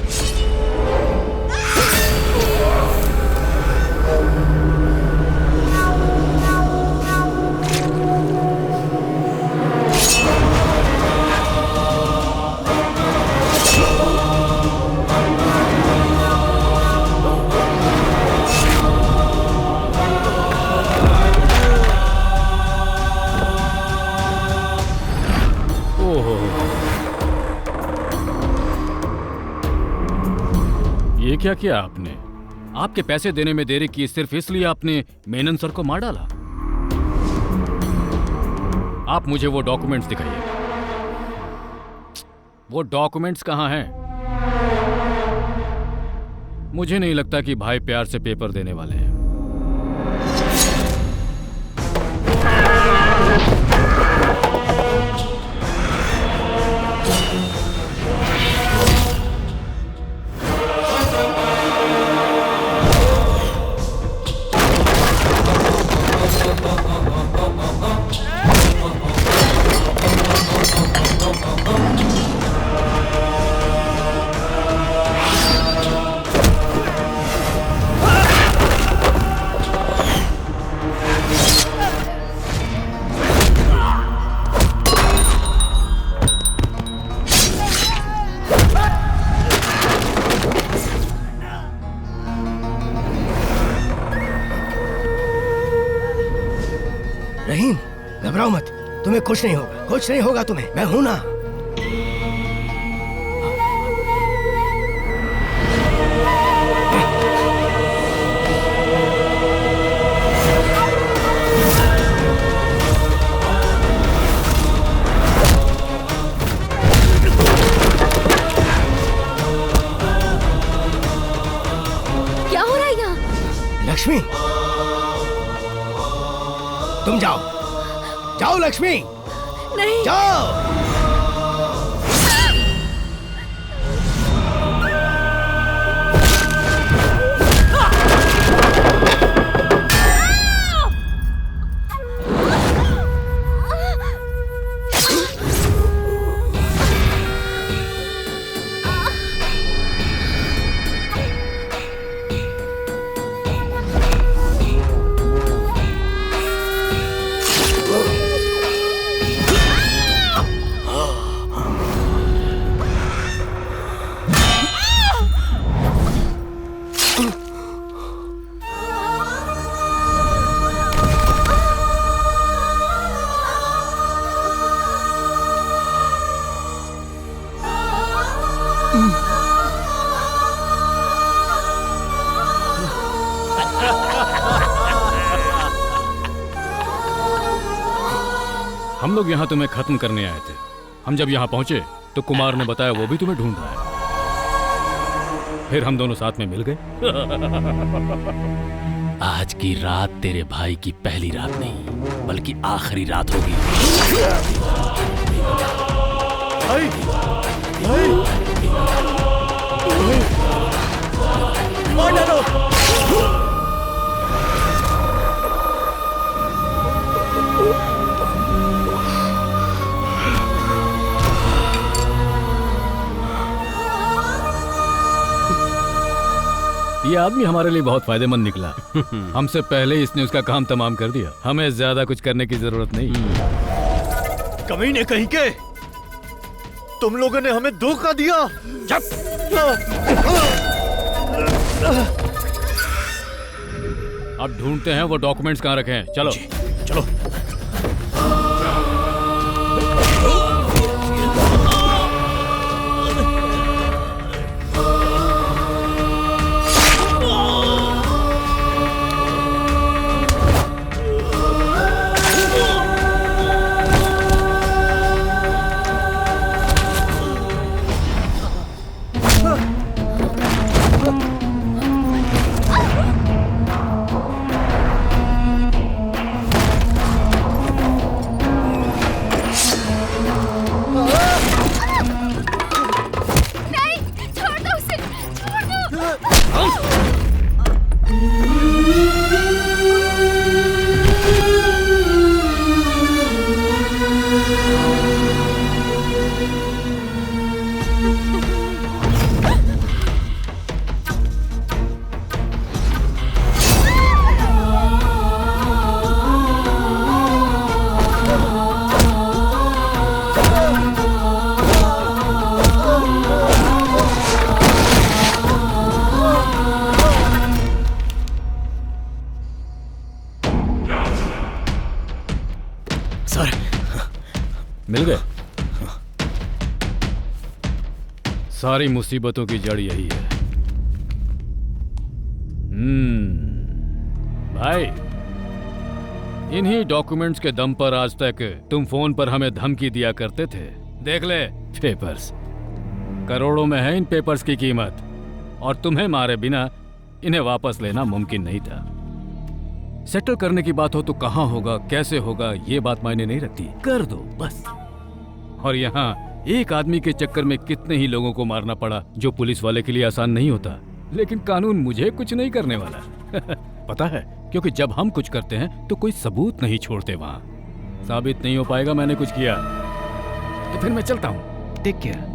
ये क्या किया आपने? आपके पैसे देने में देरी की सिर्फ इसलिए आपने मेनन सर को मार डाला? आप मुझे वो डॉक्यूमेंट्स दिखाइए। वो डॉक्यूमेंट्स कहाँ हैं? मुझे नहीं लगता कि भाई प्यार से पेपर देने वाले हैं। तुम्हें कुछ नहीं होगा, कुछ नहीं होगा तुम्हें, मैं हूं ना। क्या हो रहा है यहाँ? लक्ष्मी, तुम जाओ, जाओ लक्ष्मी, नहीं जाओ। हम लोग यहाँ तुम्हें खत्म करने आए थे। हम जब यहाँ पहुंचे तो कुमार ने बताया वो भी तुम्हें ढूंढ रहा है। फिर हम दोनों साथ में मिल गए। आज की रात तेरे भाई की पहली रात नहीं बल्कि आखिरी रात होगी। ये आदमी हमारे लिए बहुत फायदेमंद निकला। हमसे पहले इसने उसका काम तमाम कर दिया। हमें ज्यादा कुछ करने की जरूरत नहीं। कमीने कहीं के, तुम लोगों ने हमें धोखा दिया। अब ढूंढते हैं वो डॉक्यूमेंट्स कहाँ रखे हैं। चलो चलो। मिल गए। सारी मुसीबतों की जड़ यही है। भाई, इन्हीं डॉक्यूमेंट्स के दम पर आज तक तुम फोन पर हमें धमकी दिया करते थे। देख ले पेपर्स, करोड़ों में है इन पेपर्स की कीमत, और तुम्हें मारे बिना इन्हें वापस लेना मुमकिन नहीं था। सेटल करने की बात हो तो कहाँ होगा, कैसे होगा, ये बात मायने नहीं रखती, कर दो बस। और यहाँ एक आदमी के चक्कर में कितने ही लोगों को मारना पड़ा, जो पुलिस वाले के लिए आसान नहीं होता। लेकिन कानून मुझे कुछ नहीं करने वाला। पता है, क्योंकि जब हम कुछ करते हैं तो कोई सबूत नहीं छोड़ते। वहां साबित नहीं हो पाएगा मैंने कुछ किया, तो फिर मैं चलता हूँ। Take care.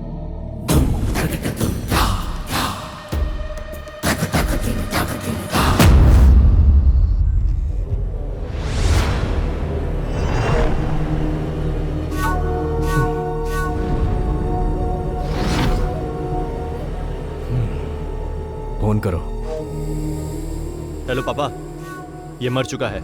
फोन करो। हेलो पापा, ये मर चुका है।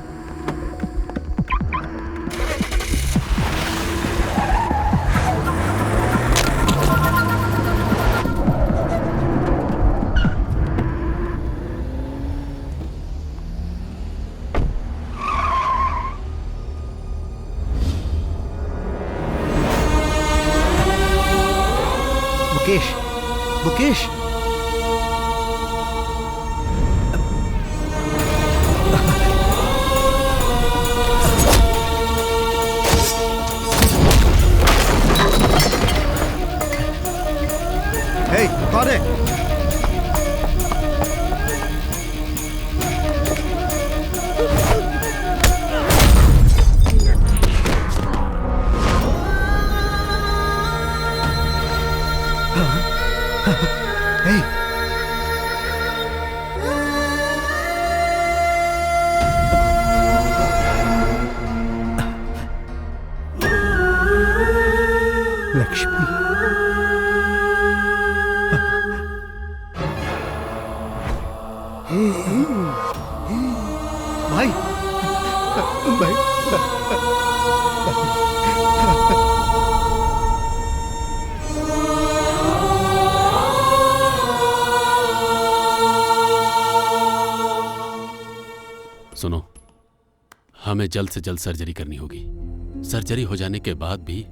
मुकेश, मुकेश, हे, कौन है? Hey! लक्ष्मी, भाई, भाई, सुनो, हमें जल्द से जल्द सर्जरी करनी होगी। सर्जरी हो जाने के बाद भी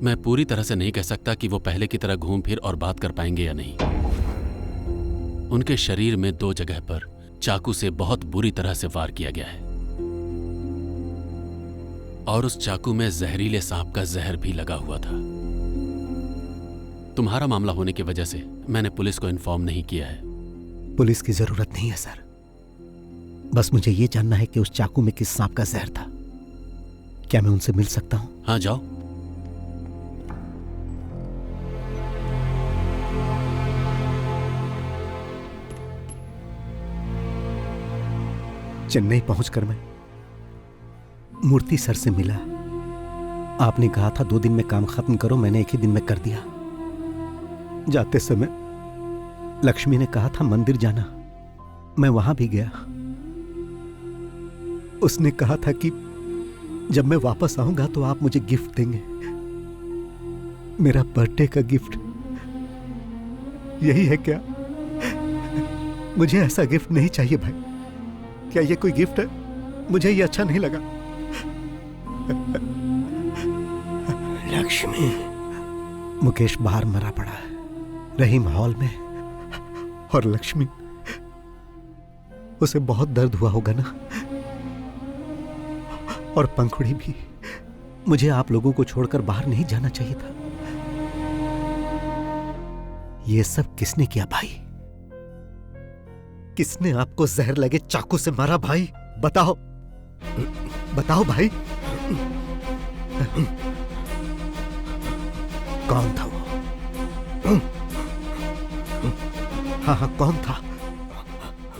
मैं पूरी तरह से नहीं कह सकता कि वो पहले की तरह घूम फिर और बात कर पाएंगे या नहीं। उनके शरीर में 2 जगह पर चाकू से बहुत बुरी तरह से वार किया गया है और उस चाकू में जहरीले सांप का जहर भी लगा हुआ था। तुम्हारा मामला होने की वजह से मैंने पुलिस को इन्फॉर्म नहीं किया है। पुलिस की जरूरत नहीं है सर, बस मुझे ये जानना है कि उस चाकू में किस सांप का जहर था। क्या मैं उनसे मिल सकता हूं? हाँ, जाओ। चेन्नई पहुंचकर मैं मूर्ति सर से मिला। आपने कहा था 2 दिन में काम खत्म करो, मैंने 1 ही दिन में कर दिया। जाते समय लक्ष्मी ने कहा था मंदिर जाना, मैं वहां भी गया। उसने कहा था कि जब मैं वापस आऊंगा तो आप मुझे गिफ्ट देंगे, मेरा बर्थडे का गिफ्ट। यही है क्या? मुझे ऐसा गिफ्ट नहीं चाहिए भाई। क्या ये कोई गिफ्ट है? मुझे ये अच्छा नहीं लगा। लक्ष्मी, मुकेश बाहर मरा पड़ा है, रहीम हॉल में, और लक्ष्मी, उसे बहुत दर्द हुआ होगा ना। और पंखुड़ी भी। मुझे आप लोगों को छोड़कर बाहर नहीं जाना चाहिए था। ये सब किसने किया भाई? किसने आपको जहर लगे चाकू से मारा भाई? बताओ, बताओ भाई। कौन था वो? हाँ हाँ, कौन था?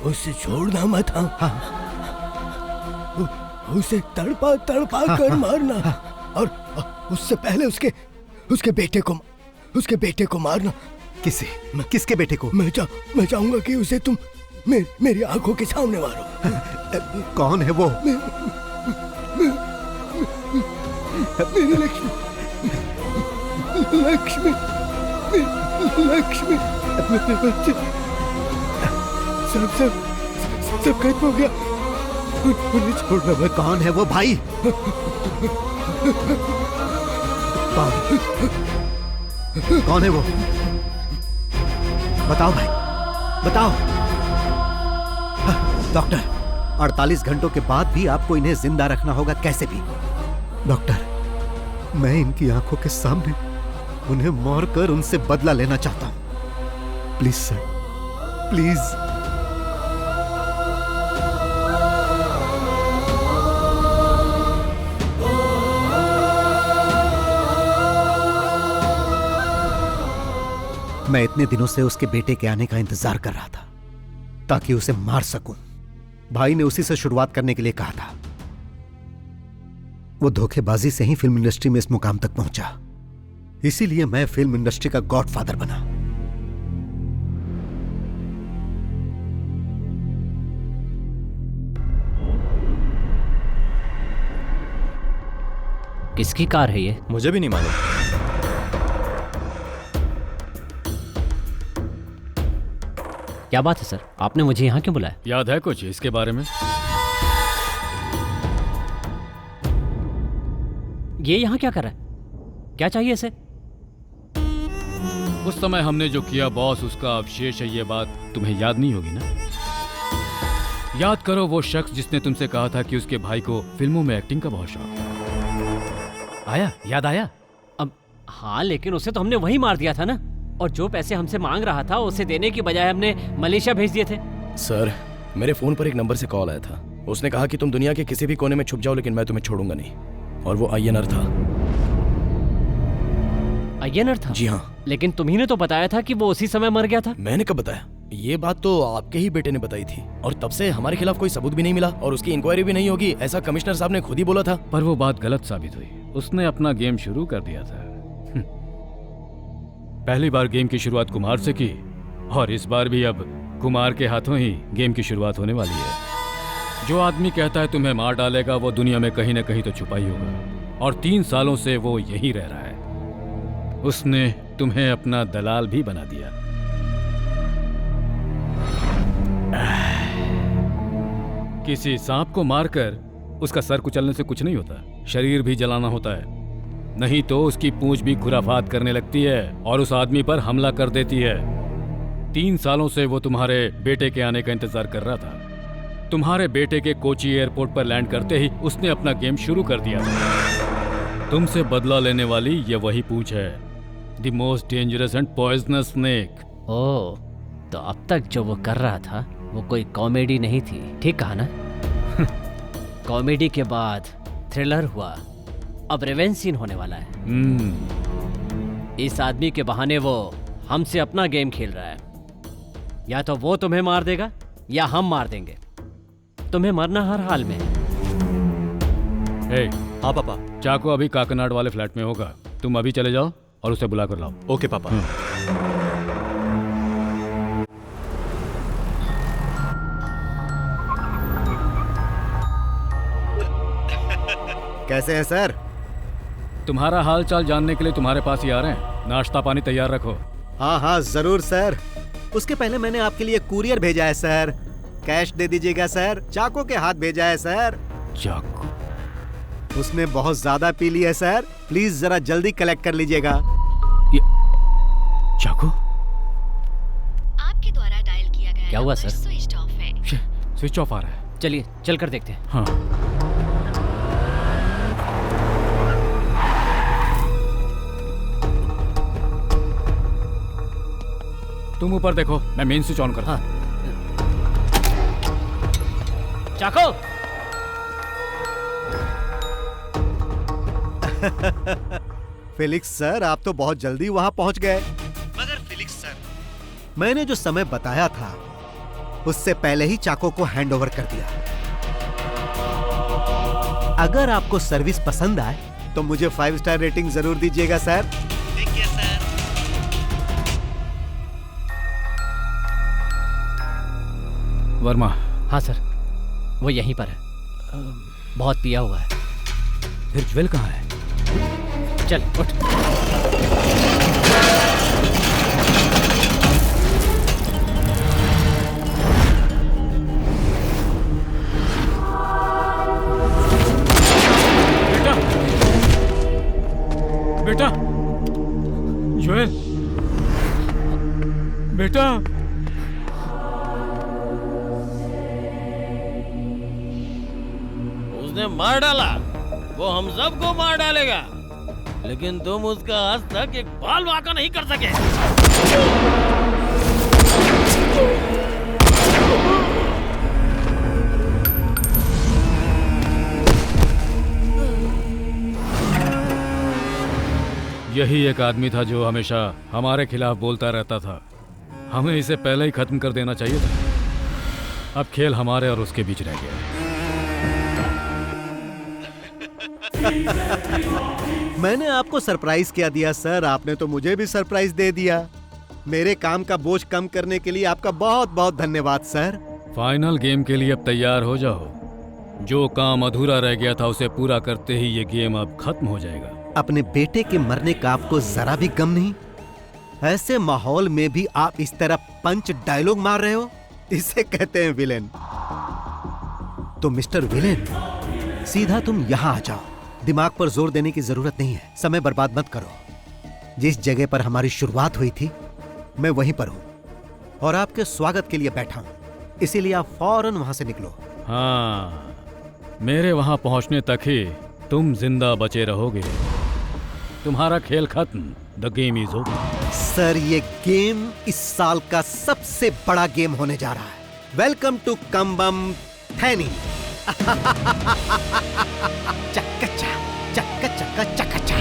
उसे छोड़ना मत। हाँ, उसे तड़पा तड़पा कर मारना, और उससे पहले उसके बेटे को मारना। किसके बेटे को? मैं चाहूंगा कि उसे तुम मेरी आंखों के सामने मारो। कौन है वो? मेरी लक्ष्मी, लक्ष्मी, लक्ष्मी, मेरे बच्चे, सब खत्म हो गया। उन्हें छोड़ना मत। कौन है वो भाई? कौन है वो? बताओ भाई, बताओ। डॉक्टर, 48 घंटों के बाद भी आपको इन्हें जिंदा रखना होगा कैसे भी। डॉक्टर, मैं इनकी आंखों के सामने उन्हें मारकर उनसे बदला लेना चाहता हूं। Please sir, please. मैं इतने दिनों से उसके बेटे के आने का इंतजार कर रहा था ताकि उसे मार सकूं। भाई ने उसी से शुरुआत करने के लिए कहा था। वो धोखेबाजी से ही फिल्म इंडस्ट्री में इस मुकाम तक पहुंचा, इसीलिए मैं फिल्म इंडस्ट्री का गॉडफादर बना। किसकी कार है ये? मुझे भी नहीं मालूम। क्या बात है सर, आपने मुझे यहाँ क्यों बुलाया? याद है कुछ इसके बारे में? ये यहाँ क्या कर रहा है? क्या चाहिए इसे? उस समय हमने जो किया बॉस उसका अवशेष है, ये बात तुम्हें याद नहीं होगी ना? याद करो वो शख्स जिसने तुमसे कहा था कि उसके भाई को फिल्मों में एक्टिंग का बहुत शौक है। आया, याद आया? अब हाँ, लेकिन उसे तो हमने वही मार दिया था ना। और जो पैसे हमसे मांग रहा था उसे देने की बजाय हमने मलेशिया भेज दिए थे। सर, मेरे फोन पर एक नंबर से कॉल आया था। उसने कहा कि तुम दुनिया के किसी भी कोने में छुप जाओ लेकिन मैं तुम्हें छोड़ूंगा नहीं। और वो अय्यनर था। अय्यनर था? जी हाँ। लेकिन तुम्ही ने तो बताया था कि वो उसी समय मर गया था। मैंने कब बताया? ये बात तो आपके ही बेटे ने बताई थी और तब से हमारे खिलाफ कोई सबूत भी नहीं मिला और उसकी इंक्वायरी भी नहीं होगी, ऐसा कमिश्नर साहब ने खुद ही बोला था। पर वो बात गलत साबित हुई। उसने अपना गेम शुरू कर दिया था। पहली बार गेम की शुरुआत कुमार से की और इस बार भी अब कुमार के हाथों ही गेम की शुरुआत होने वाली है। जो आदमी कहता है तुम्हें मार डालेगा वो दुनिया में कहीं न कहीं तो छुपा ही होगा और 3 सालों से वो यहीं रह रहा है। उसने तुम्हें अपना दलाल भी बना दिया। किसी सांप को मारकर उसका सर कुचलने से कुछ नहीं होता, शरीर भी जलाना होता है, नहीं तो उसकी पूंछ भी खुराफात करने लगती है और उस आदमी पर हमला कर देती है। 3 सालों से वो तुम्हारे बेटे के आने का इंतजार कर रहा था। तुम्हारे बेटे के कोची एयरपोर्ट पर लैंड करते ही उसने अपना गेम शुरू कर दिया था। तुमसे बदला लेने वाली ये वही पूंछ है, the most dangerous and poisonous snake. Oh, तो अब तक जो वो कर रहा था वो कोई कॉमेडी नहीं थी, ठीक कहा ना? कॉमेडी के बाद थ्रिलर हुआ, अब रिवेंज सीन होने वाला है। इस आदमी के बहाने वो हमसे अपना गेम खेल रहा है। या तो वो तुम्हें मार देगा या हम मार देंगे। तुम्हें मरना हर हाल में। हाँ पापा, चाको अभी काकनाड वाले फ्लैट में होगा, तुम अभी चले जाओ और उसे बुला कर लाओ। ओके पापा। कैसे हैं सर? तुम्हारा हाल चाल जानने के लिए तुम्हारे पास ही आ रहे हैं। नाश्ता पानी तैयार रखो। हाँ हाँ जरूर सर। उसके पहले मैंने आपके लिए कुरियर भेजा है सर, कैश दे दीजिएगा सर। चाको के हाथ भेजा है सर। चाको? उसने बहुत ज्यादा पी लिया है सर, प्लीज जरा जल्दी कलेक्ट कर लीजिएगा। चाको? आपके द्वारा डायल किया गया क्या हुआ सर? स्विच ऑफ है। स्विच ऑफ आ रहा है। चलिए चल कर देखते हैं। हाँ। तुम ऊपर देखो, मैं मेन स्विच ऑन करता हूं। चाको! फेलिक्स सर, आप तो बहुत जल्दी वहां पहुंच गए। मगर फेलिक्स सर, मैंने जो समय बताया था उससे पहले ही चाको को हैंडओवर कर दिया। अगर आपको सर्विस पसंद आए तो मुझे 5 स्टार रेटिंग जरूर दीजिएगा सर। देखिए सर। वर्मा? हाँ सर, वो यहीं पर है। बहुत पिया हुआ है। फिर ज्वेल कहाँ है? चल उठ। बेटा, ज्वेल, बेटा। उसने मार डाला, वो हम सबको मार डालेगा, लेकिन तुम उसका आज तक एक बाल वाका नहीं कर सके। यही एक आदमी था जो हमेशा हमारे खिलाफ बोलता रहता था। हमें इसे पहले ही खत्म कर देना चाहिए था। अब खेल हमारे और उसके बीच रह गया। मैंने आपको सरप्राइज क्या दिया सर, आपने तो मुझे भी सरप्राइज दे दिया। मेरे काम का बोझ कम करने के लिए आपका बहुत बहुत धन्यवाद सर। फाइनल गेम के लिए अब तैयार हो जाओ। जो काम अधूरा रह गया था उसे पूरा करते ही ये गेम अब खत्म हो जाएगा। अपने बेटे के मरने का आपको जरा भी गम नहीं? ऐसे माहौल में भी आप इस तरह पंच डायलॉग मार रहे हो, इसे कहते हैं विलेन। तो मिस्टर विलेन, सीधा तुम यहाँ आ जाओ। दिमाग पर जोर देने की जरूरत नहीं है, समय बर्बाद मत करो। जिस जगह पर हमारी शुरुआत हुई थी मैं वहीं पर हूं और आपके स्वागत के लिए बैठा हूं, इसीलिए आप फौरन वहां से निकलो। हाँ, मेरे वहां पहुंचने तक ही तुम जिंदा बचे रहोगे। तुम्हारा खेल खत्म। The game is over. Sir, ये गेम इस साल का सबसे बड़ा गेम होने जा रहा है। Welcome to Cumbum Theni. चक्का चक्का चक्का चक्का।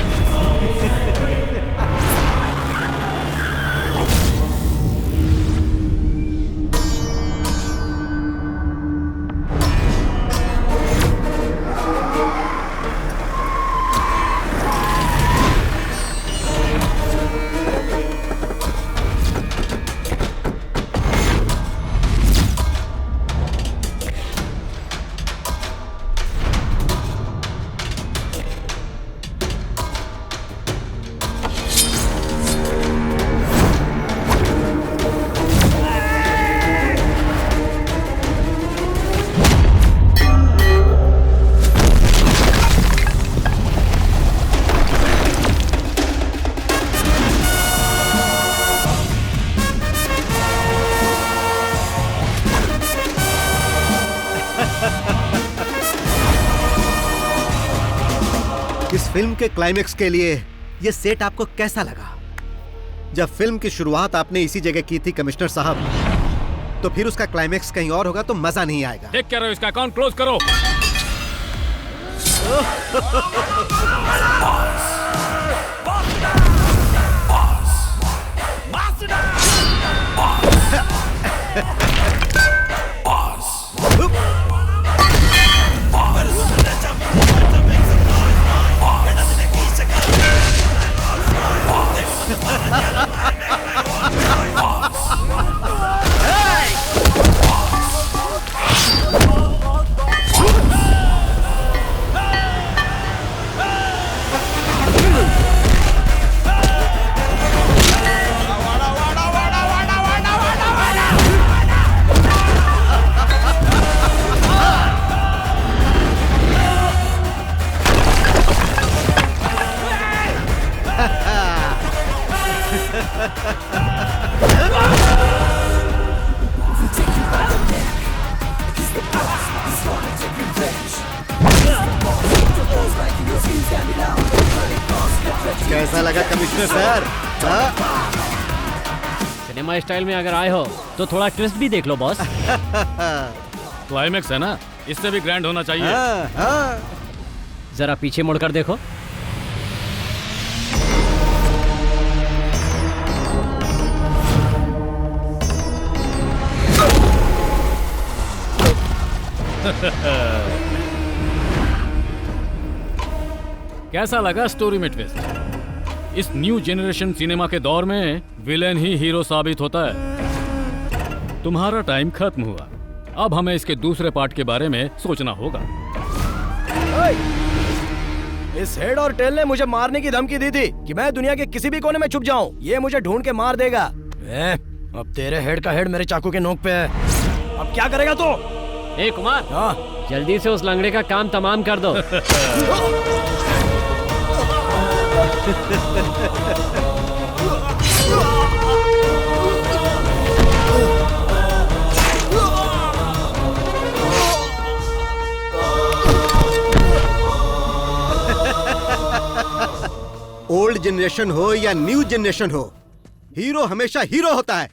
इस फिल्म के क्लाइमेक्स के लिए ये सेट आपको कैसा लगा? जब फिल्म की शुरुआत आपने इसी जगह की थी कमिश्नर साहब, तो फिर उसका क्लाइमेक्स कहीं और होगा तो मजा नहीं आएगा। देख क्या रहे हो, इसका अकाउंट क्लोज करो। कैसा लगा कमिश्नर सर? सिनेमा स्टाइल में अगर आए हो तो थोड़ा ट्विस्ट भी देख लो बॉस। क्लाइमेक्स है ना, इससे भी ग्रैंड होना चाहिए। जरा पीछे मुड़कर देखो। कैसा लगा स्टोरी में ट्विस्ट? इस न्यू जनरेशन सिनेमा के दौर में विलेन ही हीरो साबित होता है। तुम्हारा टाइम खत्म हुआ। अब हमें इसके दूसरे पार्ट के बारे में सोचना होगा। इस हेड और टेल ने मुझे मारने की धमकी दी थी कि मैं दुनिया के किसी भी कोने में छुप जाऊं, ये मुझे ढूंढ के मार देगा। अब तेरे हेड का हेड मेरे चाकू के नोक पे है। अब क्या करेगा तू? ए कुमार, जल्दी से उस लंगड़े का काम तमाम कर दो। ओल्ड जनरेशन हो या न्यू जनरेशन हो, हीरो हमेशा हीरो होता है।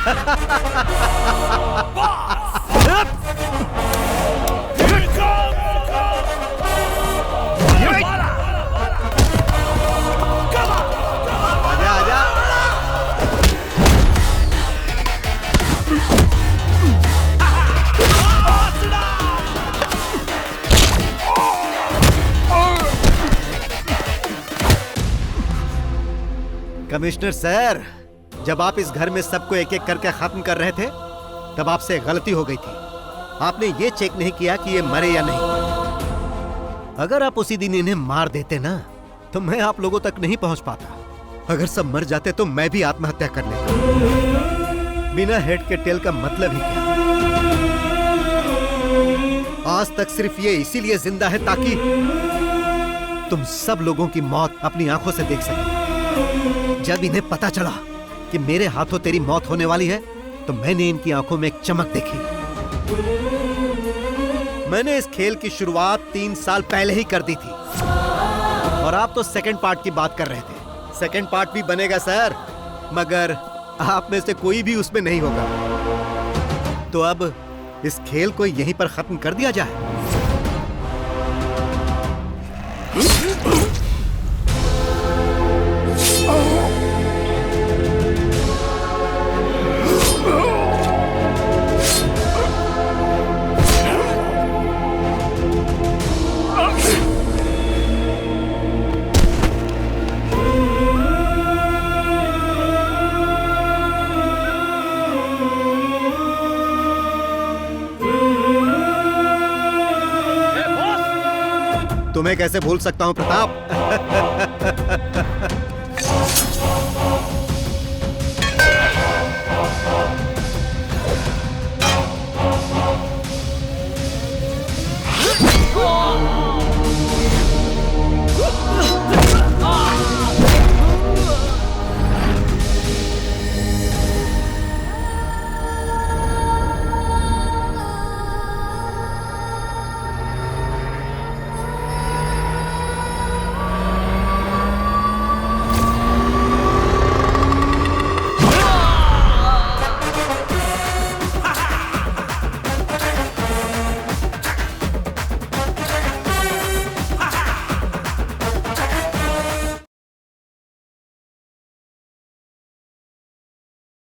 आजा आजा। कमिश्नर सर, जब आप इस घर में सबको एक एक करके खत्म कर रहे थे तब आपसे गलती हो गई थी। आपने ये चेक नहीं किया कि ये मरे या नहीं। अगर आप उसी दिन इन्हें मार देते ना तो मैं आप लोगों तक नहीं पहुंच पाता। अगर सब मर जाते तो मैं भी आत्महत्या कर लेता। बिना हेड के टेल का मतलब ही क्या? आज तक सिर्फ ये इसीलिए जिंदा है ताकि तुम सब लोगों की मौत अपनी आंखों से देख सके। जब इन्हें पता चला कि मेरे हाथों तेरी मौत होने वाली है तो मैंने इनकी आंखों में एक चमक देखी। मैंने इस खेल की शुरुआत 3 साल पहले ही कर दी थी और आप तो सेकंड पार्ट की बात कर रहे थे। सेकंड पार्ट भी बनेगा सर, मगर आप में से कोई भी उसमें नहीं होगा। तो अब इस खेल को यहीं पर खत्म कर दिया जाए। तुम्हें कैसे भूल सकता हूं प्रताप?